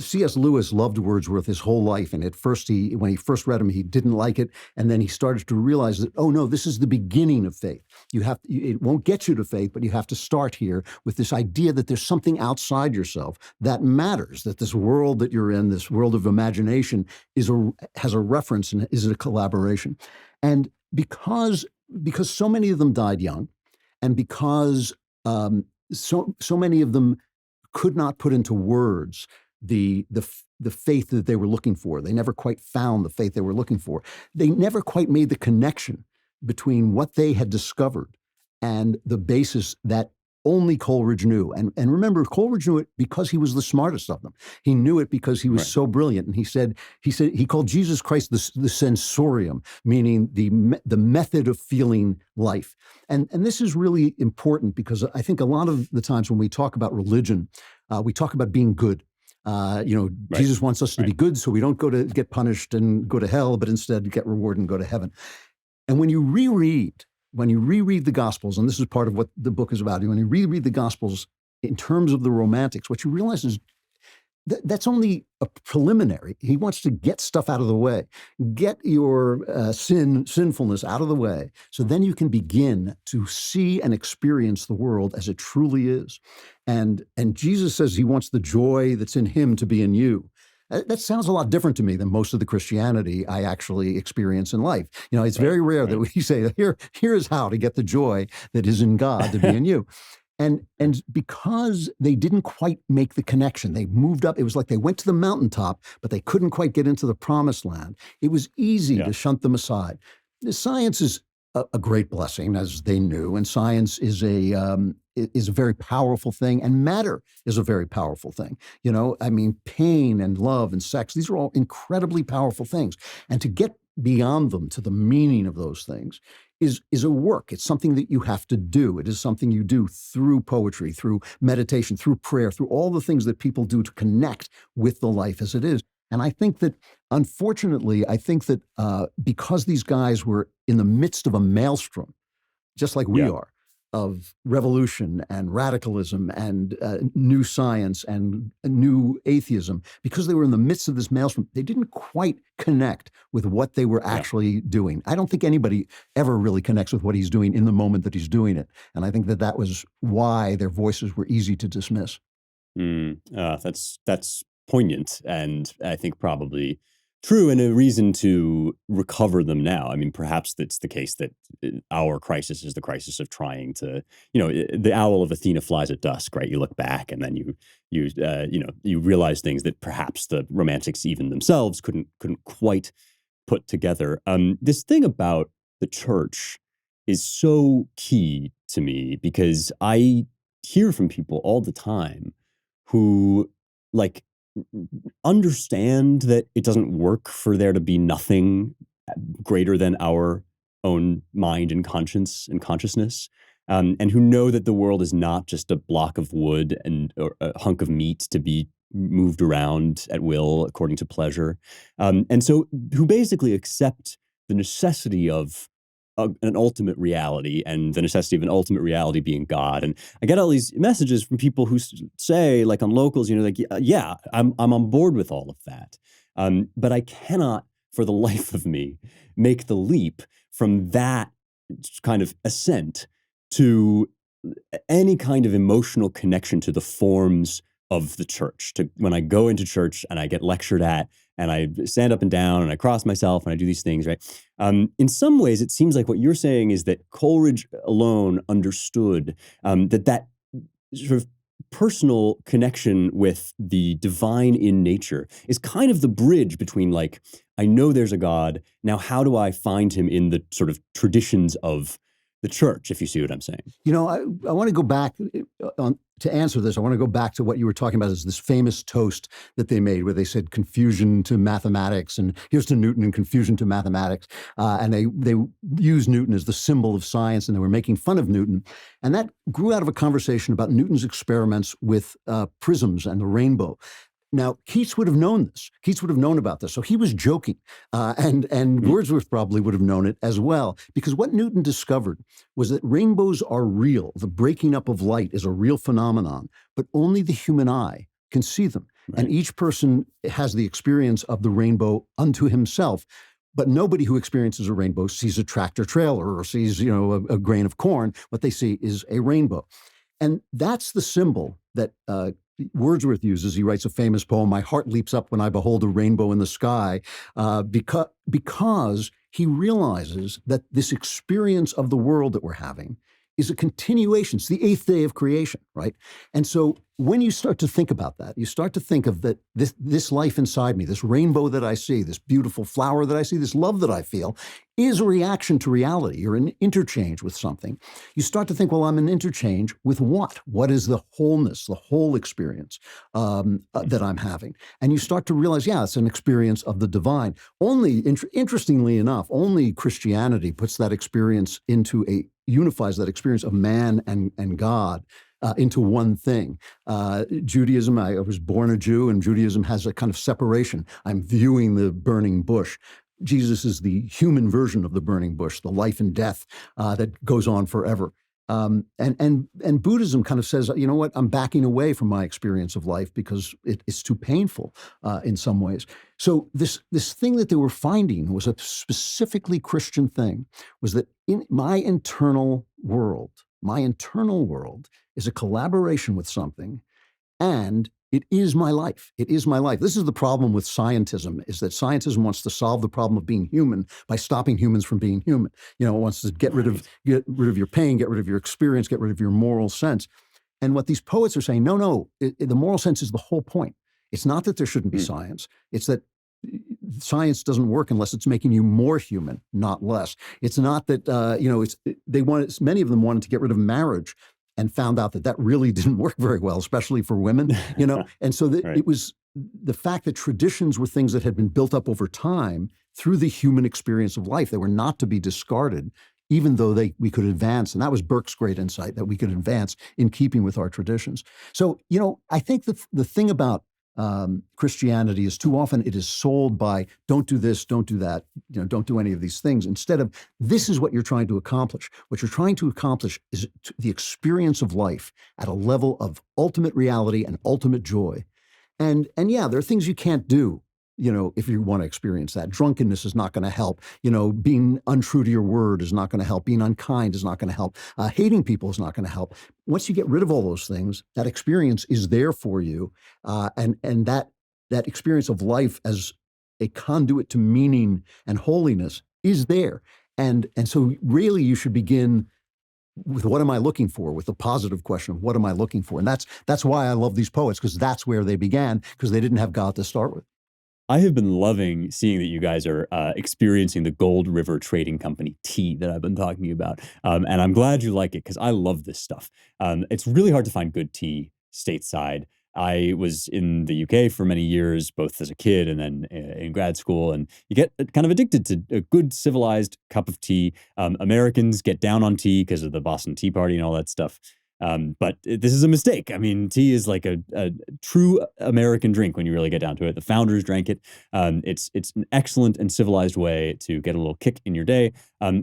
C.S. Lewis loved Wordsworth his whole life, and at first, when he first read him, he didn't like it, and then he started to realize that, oh no, this is the beginning of faith. It won't get you to faith, but you have to start here with this idea that there's something outside yourself that matters, that this world that you're in, this world of imagination, has a reference and is a collaboration. And because so many of them died young, and because so many of them could not put into words the faith that they were looking for. They never quite found the faith they were looking for. They never quite made the connection between what they had discovered and the basis that only Coleridge knew. And remember, Coleridge knew it because he was the smartest of them. He knew it because he was so brilliant. And he called Jesus Christ the sensorium, meaning the method of feeling life. And this is really important because I think a lot of the times when we talk about religion, we talk about being good. Jesus wants us to be good, so we don't go to get punished and go to hell, but instead get reward and go to heaven. And when you reread the Gospels, and this is part of what the book is about, when you reread the Gospels in terms of the Romantics, what you realize is that's only a preliminary. He wants to get stuff out of the way, get your sinfulness out of the way, so then you can begin to see and experience the world as it truly is. And Jesus says he wants the joy that's in him to be in you. That sounds a lot different to me than most of the Christianity I actually experience in life. It's very rare that we say, here is how to get the joy that is in God to be in you. And because they didn't quite make the connection, they moved up. It was like they went to the mountaintop, but they couldn't quite get into the promised land. It was easy to shunt them aside. Science is a great blessing, as they knew, and science is a very powerful thing, and matter is a very powerful thing. Pain and love and sex, these are all incredibly powerful things. And to get beyond them to the meaning of those things is a work. It's something that you have to do. It is something you do through poetry, through meditation, through prayer, through all the things that people do to connect with the life as it is. And I think that, unfortunately, because these guys were in the midst of a maelstrom, just like we are, of revolution and radicalism and new science and new atheism, because they were in the midst of this maelstrom, they didn't quite connect with what they were actually doing. I don't think anybody ever really connects with what he's doing in the moment that he's doing it. And I think that was why their voices were easy to dismiss. That's poignant, and I think probably True, and a reason to recover them now. I mean, perhaps that's the case that our crisis is the crisis of trying to, the owl of Athena flies at dusk, right? You look back and then you realize things that perhaps the romantics even themselves couldn't quite put together. This thing about the church is so key to me because I hear from people all the time who like understand that it doesn't work for there to be nothing greater than our own mind and conscience and consciousness, and who know that the world is not just a block of wood and or a hunk of meat to be moved around at will according to pleasure, and so who basically accept the necessity of an ultimate reality and the necessity of an ultimate reality being God. And I get all these messages from people who say, like on locals, like, yeah, I'm on board with all of that. But I cannot, for the life of me, make the leap from that kind of assent to any kind of emotional connection to the forms of the church. To when I go into church and I get lectured at, and I stand up and down and I cross myself and I do these things, right? In some ways, it seems like what you're saying is that Coleridge alone understood that sort of personal connection with the divine in nature is kind of the bridge between like, I know there's a God. Now, how do I find him in the sort of traditions of the church, if you see what I'm saying? I want to go back to answer this. I want to go back to what you were talking about, is this famous toast that they made where they said confusion to mathematics, and here's to Newton and confusion to mathematics. And they used Newton as the symbol of science, and they were making fun of Newton. And that grew out of a conversation about Newton's experiments with prisms and the rainbow. Now, Keats would have known this. Keats would have known about this. So he was joking. And Wordsworth probably would have known it as well, because what Newton discovered was that rainbows are real. The breaking up of light is a real phenomenon, but only the human eye can see them. Right. And each person has the experience of the rainbow unto himself. But nobody who experiences a rainbow sees a tractor trailer or sees, a grain of corn. What they see is a rainbow. And that's the symbol that Wordsworth uses. He writes a famous poem, "My heart leaps up when I behold a rainbow in the sky," because he realizes that this experience of the world that we're having is a continuation. It's the eighth day of creation, right? And so when you start to think about that, you start to think of that this life inside me, this rainbow that I see, this beautiful flower that I see, this love that I feel, is a reaction to reality. You're in interchange with something. You start to think, well, I'm in interchange with what? What is the wholeness, the whole experience that I'm having? And you start to realize, yeah, it's an experience of the divine. Only, interestingly enough, only Christianity puts that experience unifies that experience of man and God into one thing. Judaism, I was born a Jew, and Judaism has a kind of separation. I'm viewing the burning bush. Jesus is the human version of the burning bush, the life and death that goes on forever. And Buddhism kind of says, you know what, I'm backing away from my experience of life because it's too painful in some ways. So this thing that they were finding was a specifically Christian thing, was that in my internal world is a collaboration with something, and it is my life. It is my life. This is the problem with scientism, is that scientism wants to solve the problem of being human by stopping humans from being human. It wants to get rid of your pain, get rid of your experience, get rid of your moral sense. And what these poets are saying, no, the moral sense is the whole point. It's not that there shouldn't be science. It's that science doesn't work unless it's making you more human, not less. It's not that, many of them wanted to get rid of marriage and found out that really didn't work very well, especially for women, And so right. It was the fact that traditions were things that had been built up over time through the human experience of life. They were not to be discarded, even though we could advance. And that was Burke's great insight, that we could advance in keeping with our traditions. So, I think the thing about Christianity is too often it is sold by, don't do this, don't do that, don't do any of these things, instead of, this is what you're trying to accomplish. What you're trying to accomplish is the experience of life at a level of ultimate reality and ultimate joy. And yeah, there are things you can't do, if you want to experience that. Drunkenness is not going to help. Being untrue to your word is not going to help. Being unkind is not going to help. Hating people is not going to help. Once you get rid of all those things, that experience is there for you. And that experience of life as a conduit to meaning and holiness is there. And so really you should begin with what am I looking for, with the positive question of what am I looking for? And that's why I love these poets, because that's where they began, because they didn't have God to start with. I have been loving seeing that you guys are experiencing the Gold River Trading Company tea that I've been talking about. And I'm glad you like it because I love this stuff. It's really hard to find good tea stateside. I was in the UK for many years, both as a kid and then in grad school, and you get kind of addicted to a good civilized cup of tea. Americans get down on tea because of the Boston Tea Party and all that stuff. But this is a mistake. I mean, tea is like a true American drink when you really get down to it. The founders drank it. It's an excellent and civilized way to get a little kick in your day.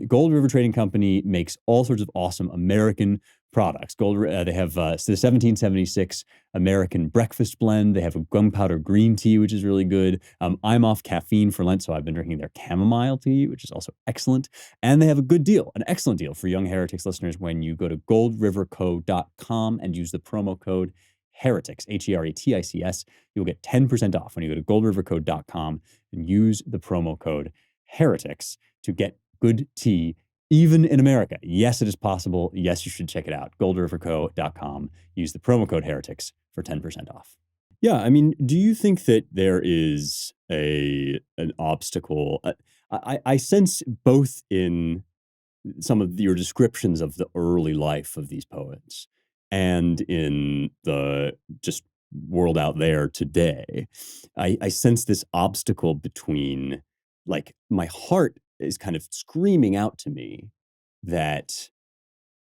Gold River Trading Company makes all sorts of awesome American products. They have the 1776 American breakfast blend. They have a gunpowder green tea, which is really good. I'm off caffeine for Lent, so I've been drinking their chamomile tea, which is also excellent. And they have a good deal, an excellent deal for Young Heretics listeners when you go to goldriverco.com and use the promo code Heretics, Heretics. You'll get 10% off when you go to goldriverco.com and use the promo code Heretics to get good tea even in America. Yes, it is possible. Yes, you should check it out. goldriverco.com. Use the promo code Heretics for 10% off. Yeah, I mean, do you think that there is an obstacle? I sense both in some of your descriptions of the early life of these poets and in the just world out there today. I sense this obstacle between, like, my heart is kind of screaming out to me that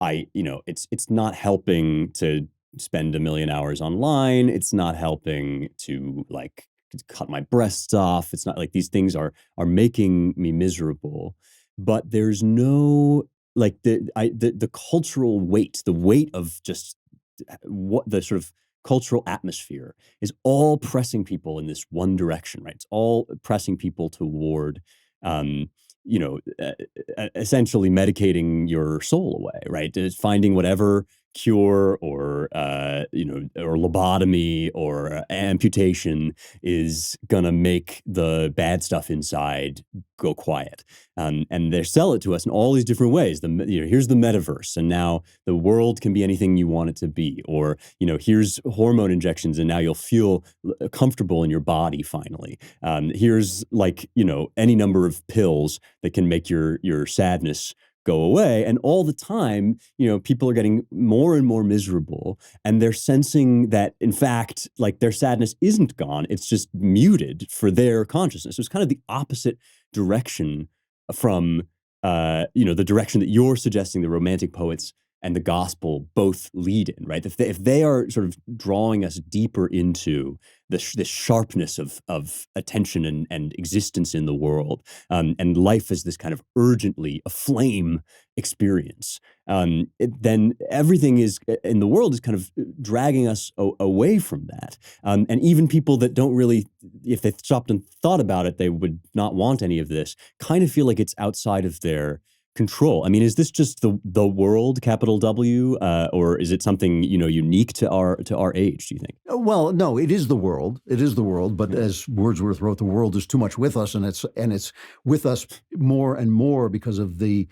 it's not helping to spend 1,000,000 hours online. It's not helping to, like, cut my breasts off. It's not like these things are making me miserable, but there's no, like, the cultural weight, the weight of just what the sort of cultural atmosphere is all pressing people in this one direction, right? It's all pressing people toward, um, essentially medicating your soul away, right? It's finding whatever cure or or lobotomy or amputation is gonna make the bad stuff inside go quiet. And they sell it to us in all these different ways. Here's the metaverse, and now the world can be anything you want it to be. Or, here's hormone injections, and now you'll feel comfortable in your body finally. Here's, like, any number of pills that can make your sadness go away. And all the time, people are getting more and more miserable, and they're sensing that, in fact, like, their sadness isn't gone. It's just muted for their consciousness. So it's kind of the opposite direction from, the direction that you're suggesting the Romantic poets and the gospel both lead in, right? If they are sort of drawing us deeper into the sharpness of attention and existence in the world, and life as this kind of urgently aflame experience, then everything in the world is kind of dragging us away from that. And even people that don't really, if they stopped and thought about it, they would not want any of this, kind of feel like it's outside of their control. I mean, is this just the world, capital W, or is it something unique to our age? Do you think? Well, no, it is the world. It is the world. But as Wordsworth wrote, the world is too much with us, and it's with us more and more because of the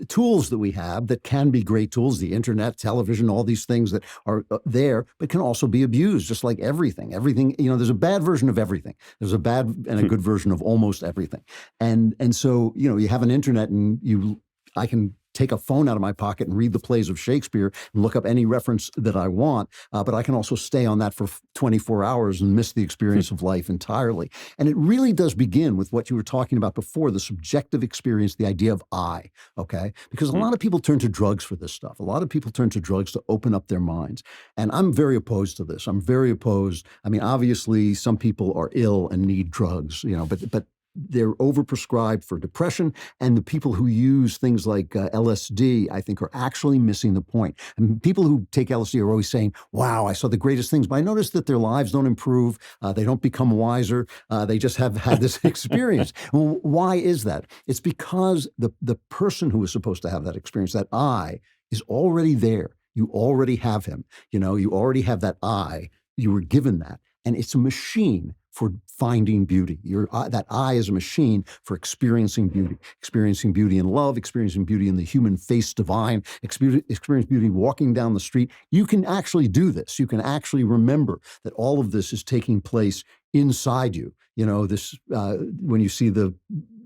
tools that we have that can be great tools, the internet, television, all these things that are there, but can also be abused, just like everything. Everything, there's a bad version of everything. There's a bad and a good version of almost everything. And so, you have an internet, and I can take a phone out of my pocket and read the plays of Shakespeare and look up any reference that I want, but I can also stay on that for 24 hours and miss the experience of life entirely. And it really does begin with what you were talking about before, the subjective experience, the idea of I, okay? Because a lot of people turn to drugs for this stuff. A lot of people turn to drugs to open up their minds. And I'm very opposed to this. I'm very opposed. I mean, obviously, some people are ill and need drugs, but they're overprescribed for depression, and the people who use things like LSD, I think, are actually missing the point. And people who take LSD are always saying, wow, I saw the greatest things, but I noticed that their lives don't improve, they don't become wiser, they just have had this experience. Well, why is that? It's because the person who is supposed to have that experience, that I, is already there. You already have him. You already have that I. You were given that. And it's a machine for finding beauty. That eye is a machine for experiencing beauty in love, experiencing beauty in the human face divine, experience beauty walking down the street. You can actually do this. You can actually remember that all of this is taking place inside you. This when you see the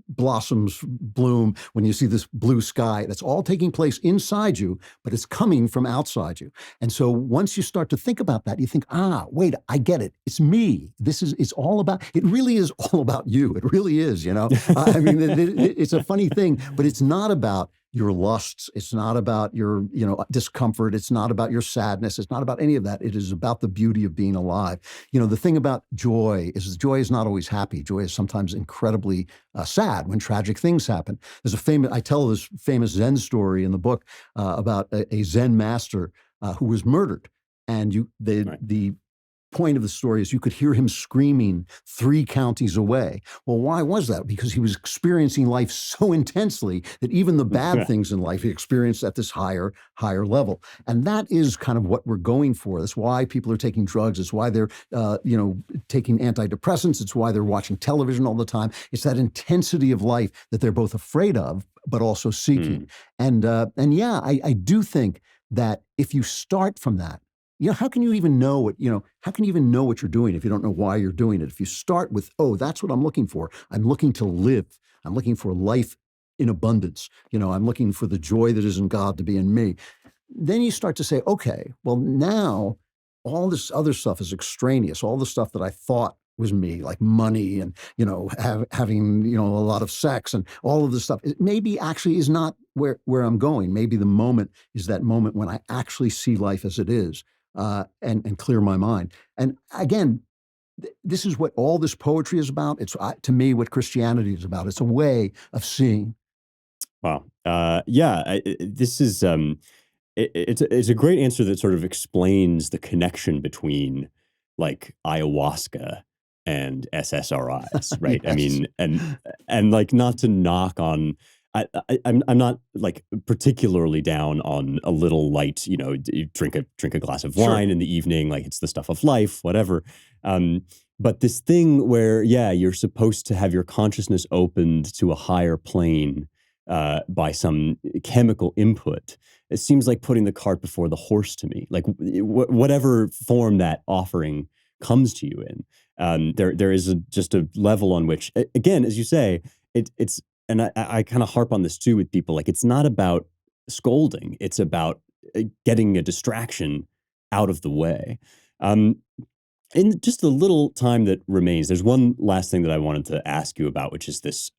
blossoms bloom, when you see this blue sky, that's all taking place inside you, but it's coming from outside you. And so once you start to think about that, you think, wait, I get it. It's me. It really is all about you. It really is, I mean, it's a funny thing, but it's not about your lusts. It's not about your, discomfort. It's not about your sadness. It's not about any of that. It is about the beauty of being alive. The thing about joy is not always happy. Joy is sometimes incredibly sad when tragic things happen. I tell this famous Zen story in the book about a Zen master who was murdered. And the point of the story is you could hear him screaming 3 counties away. Well, why was that? Because he was experiencing life so intensely that even the bad things in life he experienced at this higher level. And that is kind of what we're going for. That's why people are taking drugs. It's why they're, taking antidepressants. It's why they're watching television all the time. It's that intensity of life that they're both afraid of, but also seeking. I do think that if you start from that, how can you even know what you're doing if you don't know why you're doing it? If you start with, that's what I'm looking for. I'm looking to live. I'm looking for life in abundance. I'm looking for the joy that is in God to be in me. Then you start to say, okay, well, now all this other stuff is extraneous. All the stuff that I thought was me, like money and, having, a lot of sex and all of this stuff, it maybe actually is not where I'm going. Maybe the moment is that moment when I actually see life as it is. And clear my mind. And again, this is what all this poetry is about. It's to me what Christianity is about. It's a way of seeing. Wow. This is it's a great answer that sort of explains the connection between like ayahuasca and SSRIs, right? Yes. I mean, and like not to knock on. I'm not like particularly down on a little light, you drink a glass of wine in the evening, like it's the stuff of life, whatever. But this thing where, you're supposed to have your consciousness opened to a higher plane by some chemical input. It seems like putting the cart before the horse to me. Like whatever form that offering comes to you in, there is just a level on which, again, as you say, it's. And I kind of harp on this too with people. Like, it's not about scolding. It's about getting a distraction out of the way. In just the little time that remains, there's one last thing that I wanted to ask you about, which is this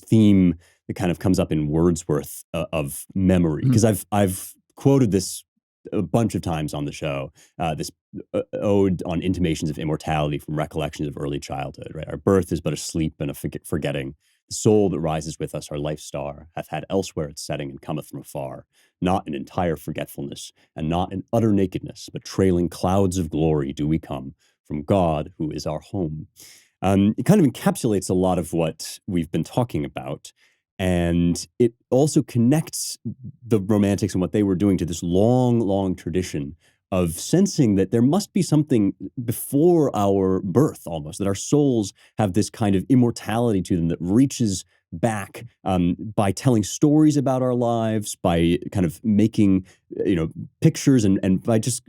theme that kind of comes up in Wordsworth of memory. Because I've quoted this a bunch of times on the show, this ode on intimations of immortality from recollections of early childhood, right? Our birth is but a sleep and a forgetting. The soul that rises with us, our life star, hath had elsewhere its setting and cometh from afar, not in entire forgetfulness, and not in utter nakedness, but trailing clouds of glory do we come from God, who is our home. It kind of encapsulates a lot of what we've been talking about. And it also connects the Romantics and what they were doing to this long, long tradition of sensing that there must be something before our birth almost, that our souls have this kind of immortality to them that reaches back by telling stories about our lives, by kind of making, pictures and by just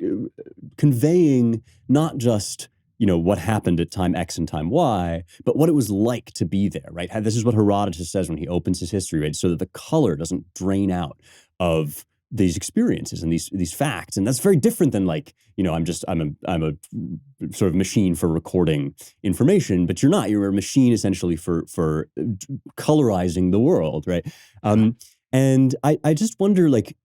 conveying not just, what happened at time X and time Y, but what it was like to be there, right? This is what Herodotus says when he opens his history, right? So that the color doesn't drain out of these experiences and these facts. And that's very different than like, I'm a sort of machine for recording information, but you're not. You're a machine essentially for colorizing the world, right? And I just wonder, like,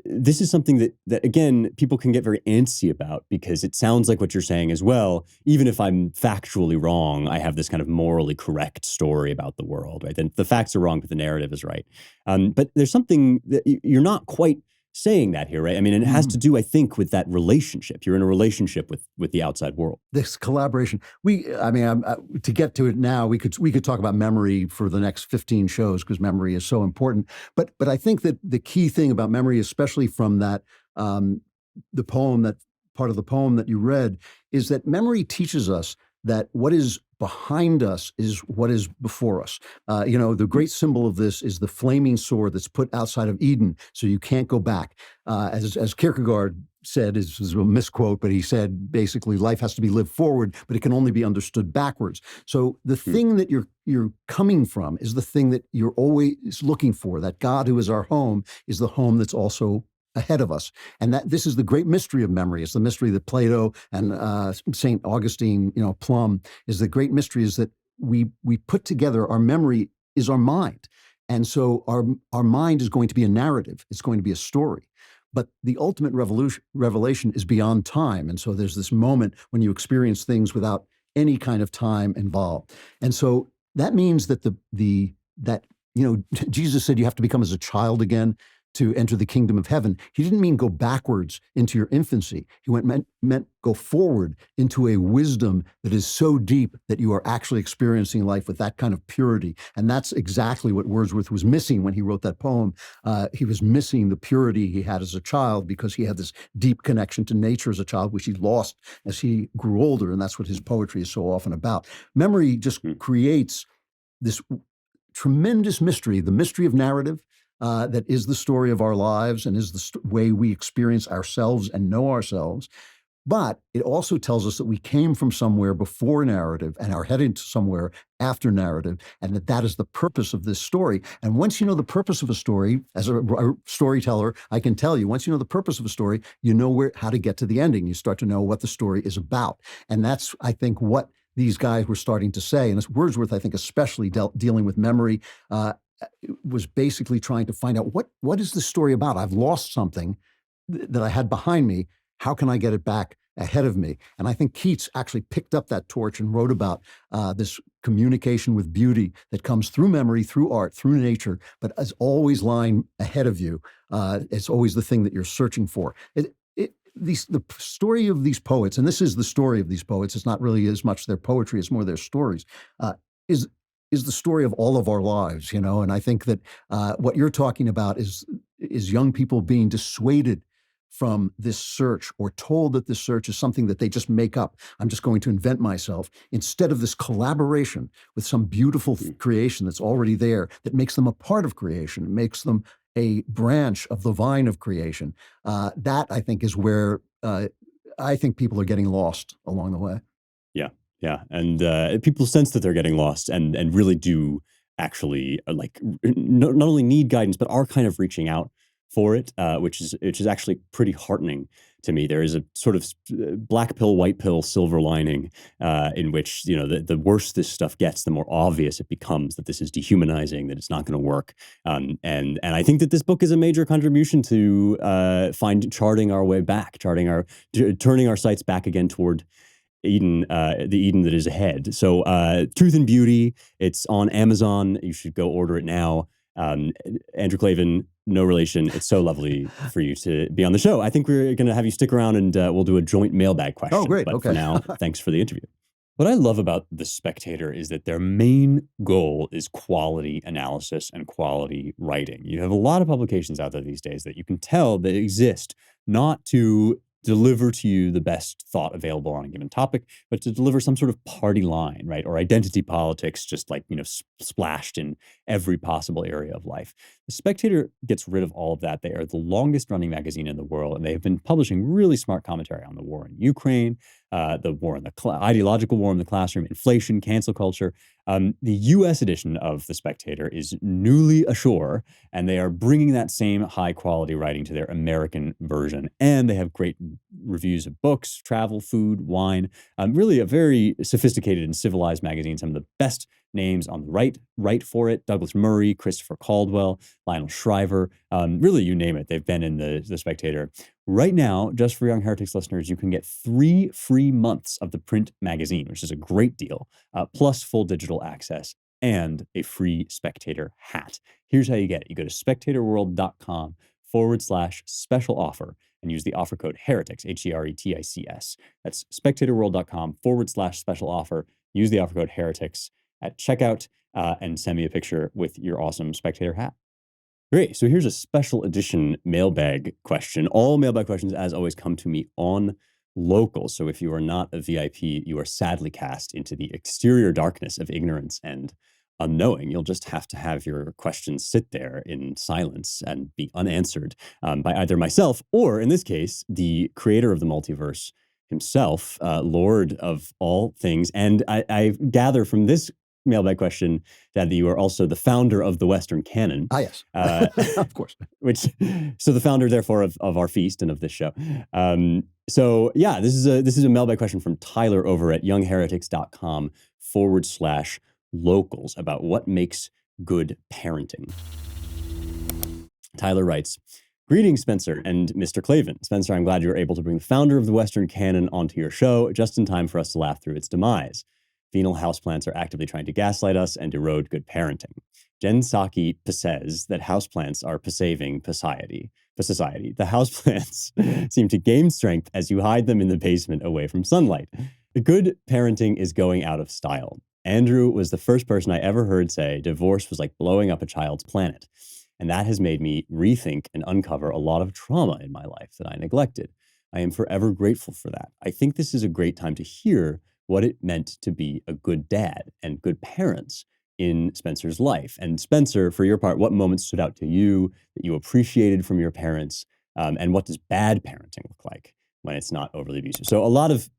this is something that again, people can get very antsy about, because it sounds like what you're saying as well. Even if I'm factually wrong, I have this kind of morally correct story about the world, right? Then the facts are wrong, but the narrative is right. But there's something that you're not quite saying that here, right? I mean, and it has to do, I think, with that relationship. You're in a relationship with the outside world. This collaboration. To get to it now, we could talk about memory for the next 15 shows, because memory is so important. But I think that the key thing about memory, especially from that the poem, that part of the poem that you read, is that memory teaches us that what is behind us is what is before us. The great symbol of this is the flaming sword that's put outside of Eden, so you can't go back. As Kierkegaard said, is a misquote, but he said basically life has to be lived forward, but it can only be understood backwards. So the thing that you're coming from is the thing that you're always looking for. That God who is our home is the home that's also ahead of us. And that this is the great mystery of memory. It's the mystery that Plato and St. Augustine, plumb, is the great mystery is that we put together our memory is our mind. And so our mind is going to be a narrative. It's going to be a story. But the ultimate revelation is beyond time. And so there's this moment when you experience things without any kind of time involved. And so that means that Jesus said you have to become as a child again to enter the kingdom of heaven. He didn't mean go backwards into your infancy. He meant go forward into a wisdom that is so deep that you are actually experiencing life with that kind of purity. And that's exactly what Wordsworth was missing when he wrote that poem. He was missing the purity he had as a child because he had this deep connection to nature as a child, which he lost as he grew older. And that's what his poetry is so often about. Memory just creates this tremendous mystery, the mystery of narrative, that is the story of our lives and is the way we experience ourselves and know ourselves. But it also tells us that we came from somewhere before narrative and are headed to somewhere after narrative, and that is the purpose of this story. And once you know the purpose of a story, as a storyteller, I can tell you, once you know the purpose of a story, you know how to get to the ending. You start to know what the story is about. And that's, I think, what these guys were starting to say. And it's Wordsworth, I think, especially dealing with memory, was basically trying to find out what is the story about? I've lost something that I had behind me. How can I get it back ahead of me? And I think Keats actually picked up that torch and wrote about this communication with beauty that comes through memory, through art, through nature, but is always lying ahead of you. It's always the thing that you're searching for. The story of these poets, and this is the story of these poets, it's not really as much their poetry, it's more their stories, is the story of all of our lives, and I think that what you're talking about is young people being dissuaded from this search or told that this search is something that they just make up. I'm just going to invent myself, instead of this collaboration with some beautiful creation that's already there, that makes them a part of creation, it makes them a branch of the vine of creation. That, I think, is where I think people are getting lost along the way. Yeah. And people sense that they're getting lost and really do actually not only need guidance, but are kind of reaching out for it, which is actually pretty heartening to me. There is a sort of black pill, white pill, silver lining in which, the worse this stuff gets, the more obvious it becomes that this is dehumanizing, that it's not going to work. And I think that this book is a major contribution to charting our way back, turning our sights back again toward Eden, the Eden that is ahead. So Truth and Beauty, it's on Amazon. You should go order it now. Andrew Klavan, no relation. It's so lovely for you to be on the show. I think we're going to have you stick around and we'll do a joint mailbag question. Oh, great. But okay. For now, thanks for the interview. What I love about The Spectator is that their main goal is quality analysis and quality writing. You have a lot of publications out there these days that you can tell that exist not to deliver to you the best thought available on a given topic, but to deliver some sort of party line, right? Or identity politics, just splashed in every possible area of life. The Spectator gets rid of all of that. They are the longest running magazine in the world, and they have been publishing really smart commentary on the war in Ukraine, the war in the ideological war in the classroom, inflation, cancel culture. The U.S. edition of The Spectator is newly ashore, and they are bringing that same high quality writing to their American version. And they have great reviews of books, travel, food, wine. Really a very sophisticated and civilized magazine. Some of the best names on the right for it: Douglas Murray, Christopher Caldwell, Lionel Shriver. Really, you name it, they've been in the Spectator. Right now, just for Young Heretics listeners, you can get 3 free months of the print magazine, which is a great deal, plus full digital access and a free Spectator hat. Here's how you get it. You go to spectatorworld.com/special offer and use the offer code HERETICS, HERETICS. That's spectatorworld.com/special offer. Use the offer code HERETICS at checkout and send me a picture with your awesome Spectator hat. Great. So here's a special edition mailbag question. All mailbag questions, as always, come to me on locals. So if you are not a VIP, you are sadly cast into the exterior darkness of ignorance and unknowing. You'll just have to have your questions sit there in silence and be unanswered by either myself or, in this case, the creator of the multiverse himself, Lord of all things. And I gather from this mailbag question that you are also the founder of the Western canon. Ah, yes, of course. So the founder, therefore, of our feast and of this show. So yeah, this is a mailbag question from Tyler over at youngheretics.com/locals about what makes good parenting. Tyler writes, "Greetings, Spencer and Mr. Klavan. Spencer, I'm glad you were able to bring the founder of the Western canon onto your show just in time for us to laugh through its demise. Venal houseplants are actively trying to gaslight us and erode good parenting. Jen Psaki says that houseplants are saving society. The houseplants seem to gain strength as you hide them in the basement away from sunlight. The good parenting is going out of style. Andrew was the first person I ever heard say divorce was like blowing up a child's planet. And that has made me rethink and uncover a lot of trauma in my life that I neglected. I am forever grateful for that. I think this is a great time to hear what it meant to be a good dad and good parents in Spencer's life. And Spencer, for your part, what moments stood out to you that you appreciated from your parents? And what does bad parenting look like when it's not overly abusive? So a lot of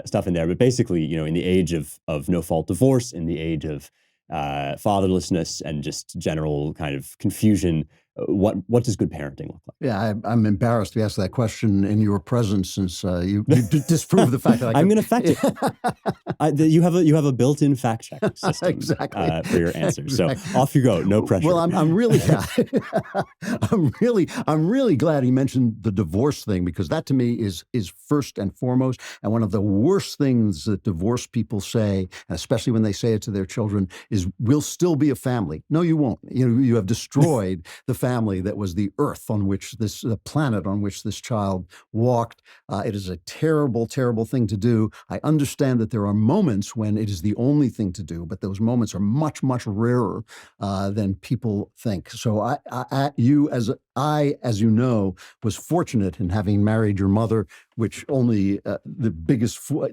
stuff in there, but basically, in the age of no-fault divorce, in the age of fatherlessness and just general kind of confusion, what does good parenting look like? Yeah, I'm embarrassed to ask that question in your presence, since you disprove the fact that I'm going to fact check. You have a built-in fact check system exactly. For your answer. So off you go, no pressure. Well, I'm really, I'm really glad he mentioned the divorce thing, because that to me is first and foremost. And one of the worst things that divorced people say, and especially when they say it to their children, is "we'll still be a family." No, you won't. You have destroyed the family that was the earth on which the planet on which this child walked. It is a terrible, terrible thing to do. I understand that there are moments when it is the only thing to do, but those moments are much, much rarer than people think. So as you know, was fortunate in having married your mother, which only the biggest fool,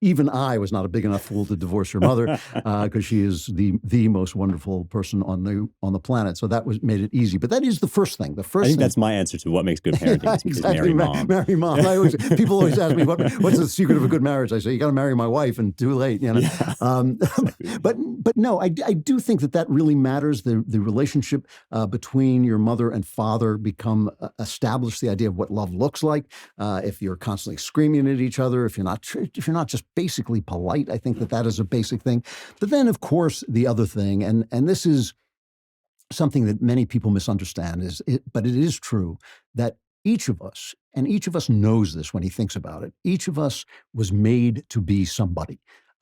even I was not a big enough fool to divorce your mother, because she is the most wonderful person on the planet. So that made it easy. But that is the first thing. I think that's my answer to what makes good parenting. Yeah, exactly. Marry mom. People always ask me, what's the secret of a good marriage? I say, you got to marry my wife, and too late. Yeah, exactly. But no, I do think that really matters. The relationship between your mother and father establish the idea of what love looks like. If you're constantly screaming at each other, if you're not just basically polite, I think that is a basic thing. But then, of course, the other thing, and this is something that many people misunderstand, but it is true, that each of us knows this when he thinks about it. Each of us was made to be somebody.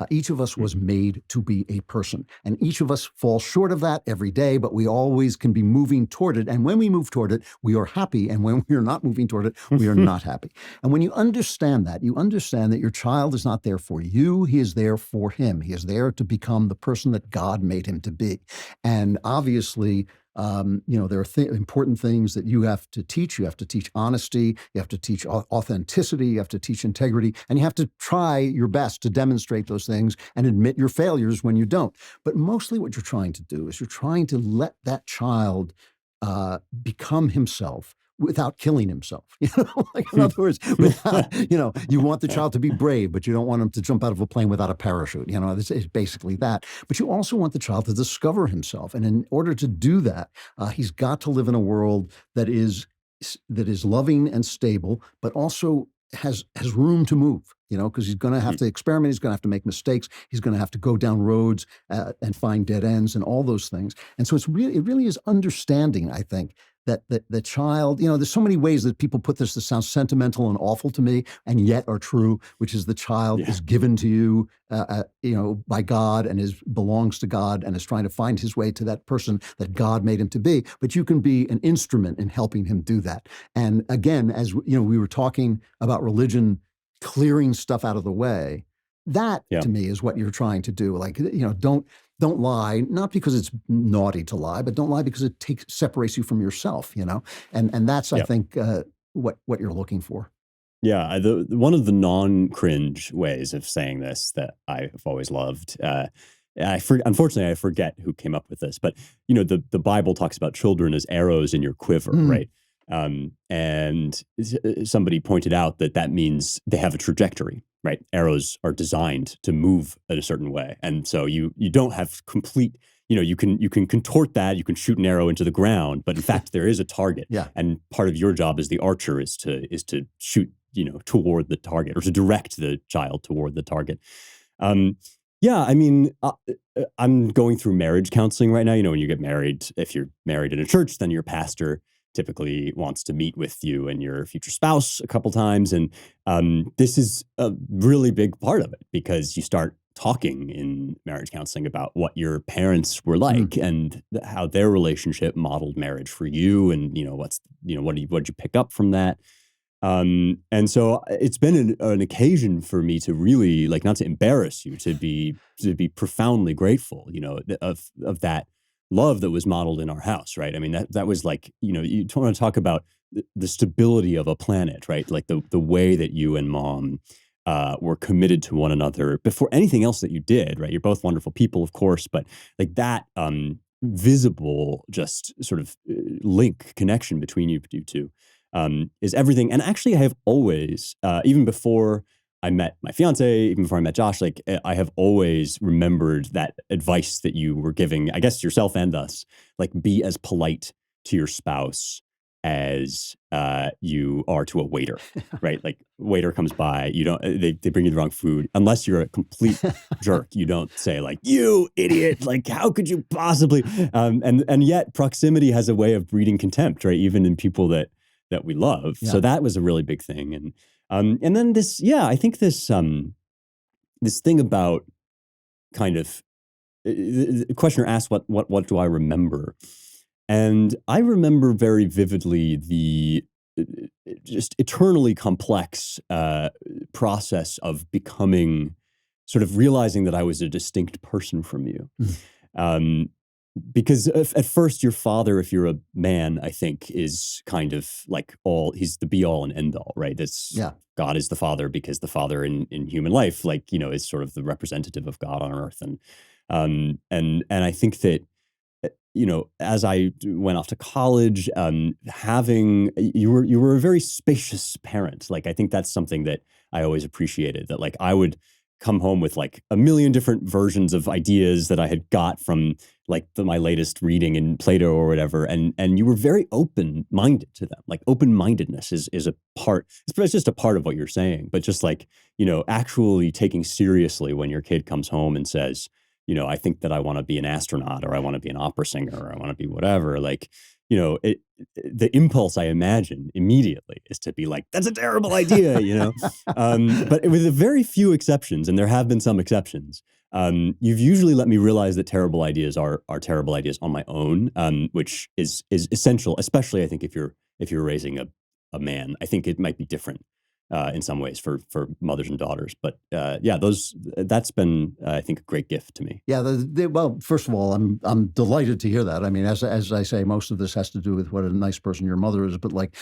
Each of us was made to be a person. And each of us falls short of that every day, but we always can be moving toward it. And when we move toward it, we are happy. And when we are not moving toward it, we are not happy. And when you understand that your child is not there for you. He is there for him. He is there to become the person that God made him to be. And obviously, there are important things that you have to teach. You have to teach honesty. You have to teach authenticity. You have to teach integrity. And you have to try your best to demonstrate those things and admit your failures when you don't. But mostly what you're trying to do is you're trying to let that child become himself without killing himself. In other words, you want the child to be brave, but you don't want him to jump out of a plane without a parachute. This is basically that. But you also want the child to discover himself. And in order to do that, he's got to live in a world that is loving and stable, but also has room to move, because he's going to have to experiment. He's going to have to make mistakes. He's going to have to go down roads and find dead ends and all those things. And so it really is understanding, I think, that the child, there's so many ways that people put this that sounds sentimental and awful to me, and yet are true, which is the child is given to you, by God, and belongs to God, and is trying to find his way to that person that God made him to be. But you can be an instrument in helping him do that. And again, as we were talking about religion clearing stuff out of the way, that to me is what you're trying to do. Don't lie, not because it's naughty to lie, but don't lie because it separates you from yourself, and that's, I think, what you're looking for. Yeah, one of the non-cringe ways of saying this that I've always loved. Unfortunately, I forget who came up with this, but the Bible talks about children as arrows in your quiver, Mm. right? And somebody pointed out that means they have a trajectory, right? Arrows are designed to move in a certain way, and so you don't have complete. You can contort that. You can shoot an arrow into the ground, but in fact, there is a target, Yeah. and part of your job as the archer is to shoot toward the target, or to direct the child toward the target. Um, yeah, I mean, I'm going through marriage counseling right now. When you get married, if you're married in a church, then your pastor typically wants to meet with you and your future spouse a couple times. And this is a really big part of it, because you start talking in marriage counseling about what your parents were like, and how their relationship modeled marriage for you. And, what did you pick up from that? And so it's been an occasion for me to really, like, not to embarrass you, to be profoundly grateful, of that love that was modeled in our house, right? I mean, that was like, you want to talk about the stability of a planet, right? Like the way that you and mom were committed to one another before anything else that you did, right? You're both wonderful people, of course, but like that visible, just sort of link connection between you two is everything. And actually, I have always, even before I met my fiance, even before I met Josh, like I have always remembered that advice that you were giving, I guess yourself and us, like be as polite to your spouse as you are to a waiter, right? Like waiter comes by, you don't, they bring you the wrong food. Unless you're a complete jerk, you don't say like, you idiot, like how could you possibly? And yet proximity has a way of breeding contempt, right? Even in people that we love. Yeah. So that was a really big thing. And then I think this thing about kind of the questioner asked, what do I remember? And I remember very vividly the just eternally complex process of becoming, sort of realizing that I was a distinct person from you. Um, because at first, your father, if you're a man, I think, is kind of like he's the be all and end all, right? Yeah. God is the father, because the father in human life, like, is sort of the representative of God on earth. And I think that, as I went off to college, you were a very spacious parent. Like, I think that's something that I always appreciated, that like I would come home with like a million different versions of ideas that I had got from like my latest reading in Plato or whatever. And you were very open-minded to them. Like open-mindedness is a part, it's just a part of what you're saying, but just like, actually taking seriously when your kid comes home and says, I think that I want to be an astronaut, or I want to be an opera singer, or I want to be whatever. Like, the impulse, I imagine, immediately is to be like, that's a terrible idea, But with a very few exceptions, and there have been some exceptions, you've usually let me realize that terrible ideas are terrible ideas on my own, which is essential, especially I think if you're raising a man. I think it might be different in some ways for mothers and daughters. But that's been, I think, a great gift to me. Yeah. Well, first of all, I'm delighted to hear that. I mean, as I say, most of this has to do with what a nice person your mother is. But like,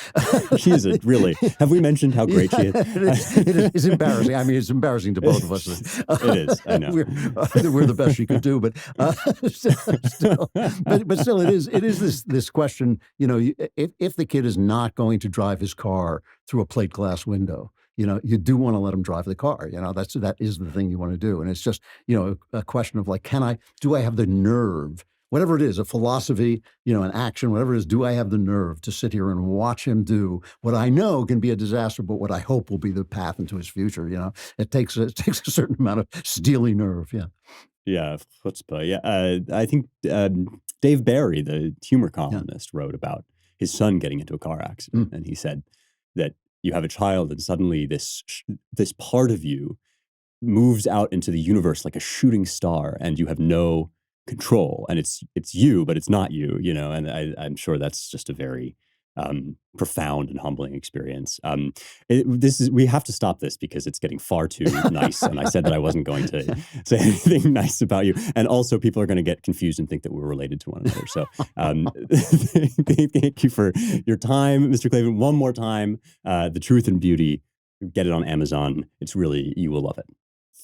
she is really. Have we mentioned how great she is? It's embarrassing. I mean, it's embarrassing to both of us. It is. I know. We're the best she could do, but still, it is this question. If the kid is not going to drive his car through a plate glass window, you do want to let him drive the car. That is the thing you want to do. And it's just, a question of like, do I have the nerve, whatever it is, a philosophy, an action, whatever it is, do I have the nerve to sit here and watch him do what I know can be a disaster, but what I hope will be the path into his future? It takes a certain amount of steely nerve. Yeah. Yeah. Chutzpah. Yeah. I think Dave Barry, the humor columnist, wrote about his son getting into a car accident. And he said that you have a child and suddenly this part of you moves out into the universe like a shooting star, and you have no control, and it's you, but it's not you, and I'm sure that's just a very profound and humbling experience. We have to stop this because it's getting far too nice. And I said that I wasn't going to say anything nice about you. And also people are going to get confused and think that we're related to one another. So thank you for your time, Mr. Klavan. One more time, the truth and beauty Get it on Amazon. You will love it.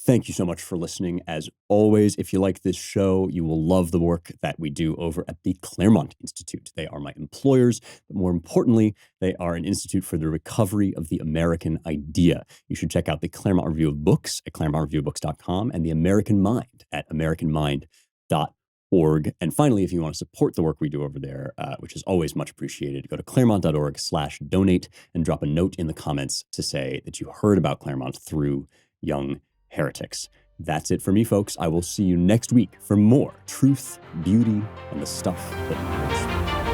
Thank you so much for listening. As always, if you like this show, you will love the work that we do over at the Claremont Institute. They are my employers, but more importantly, they are an institute for the recovery of the American idea. You should check out the Claremont Review of Books at claremontreviewofbooks.com and the American Mind at americanmind.org. And finally, if you want to support the work we do over there, which is always much appreciated, go to claremont.org/donate and drop a note in the comments to say that you heard about Claremont through Young Heretics. That's it for me, folks. I will see you next week for more truth, beauty, and the stuff that matters.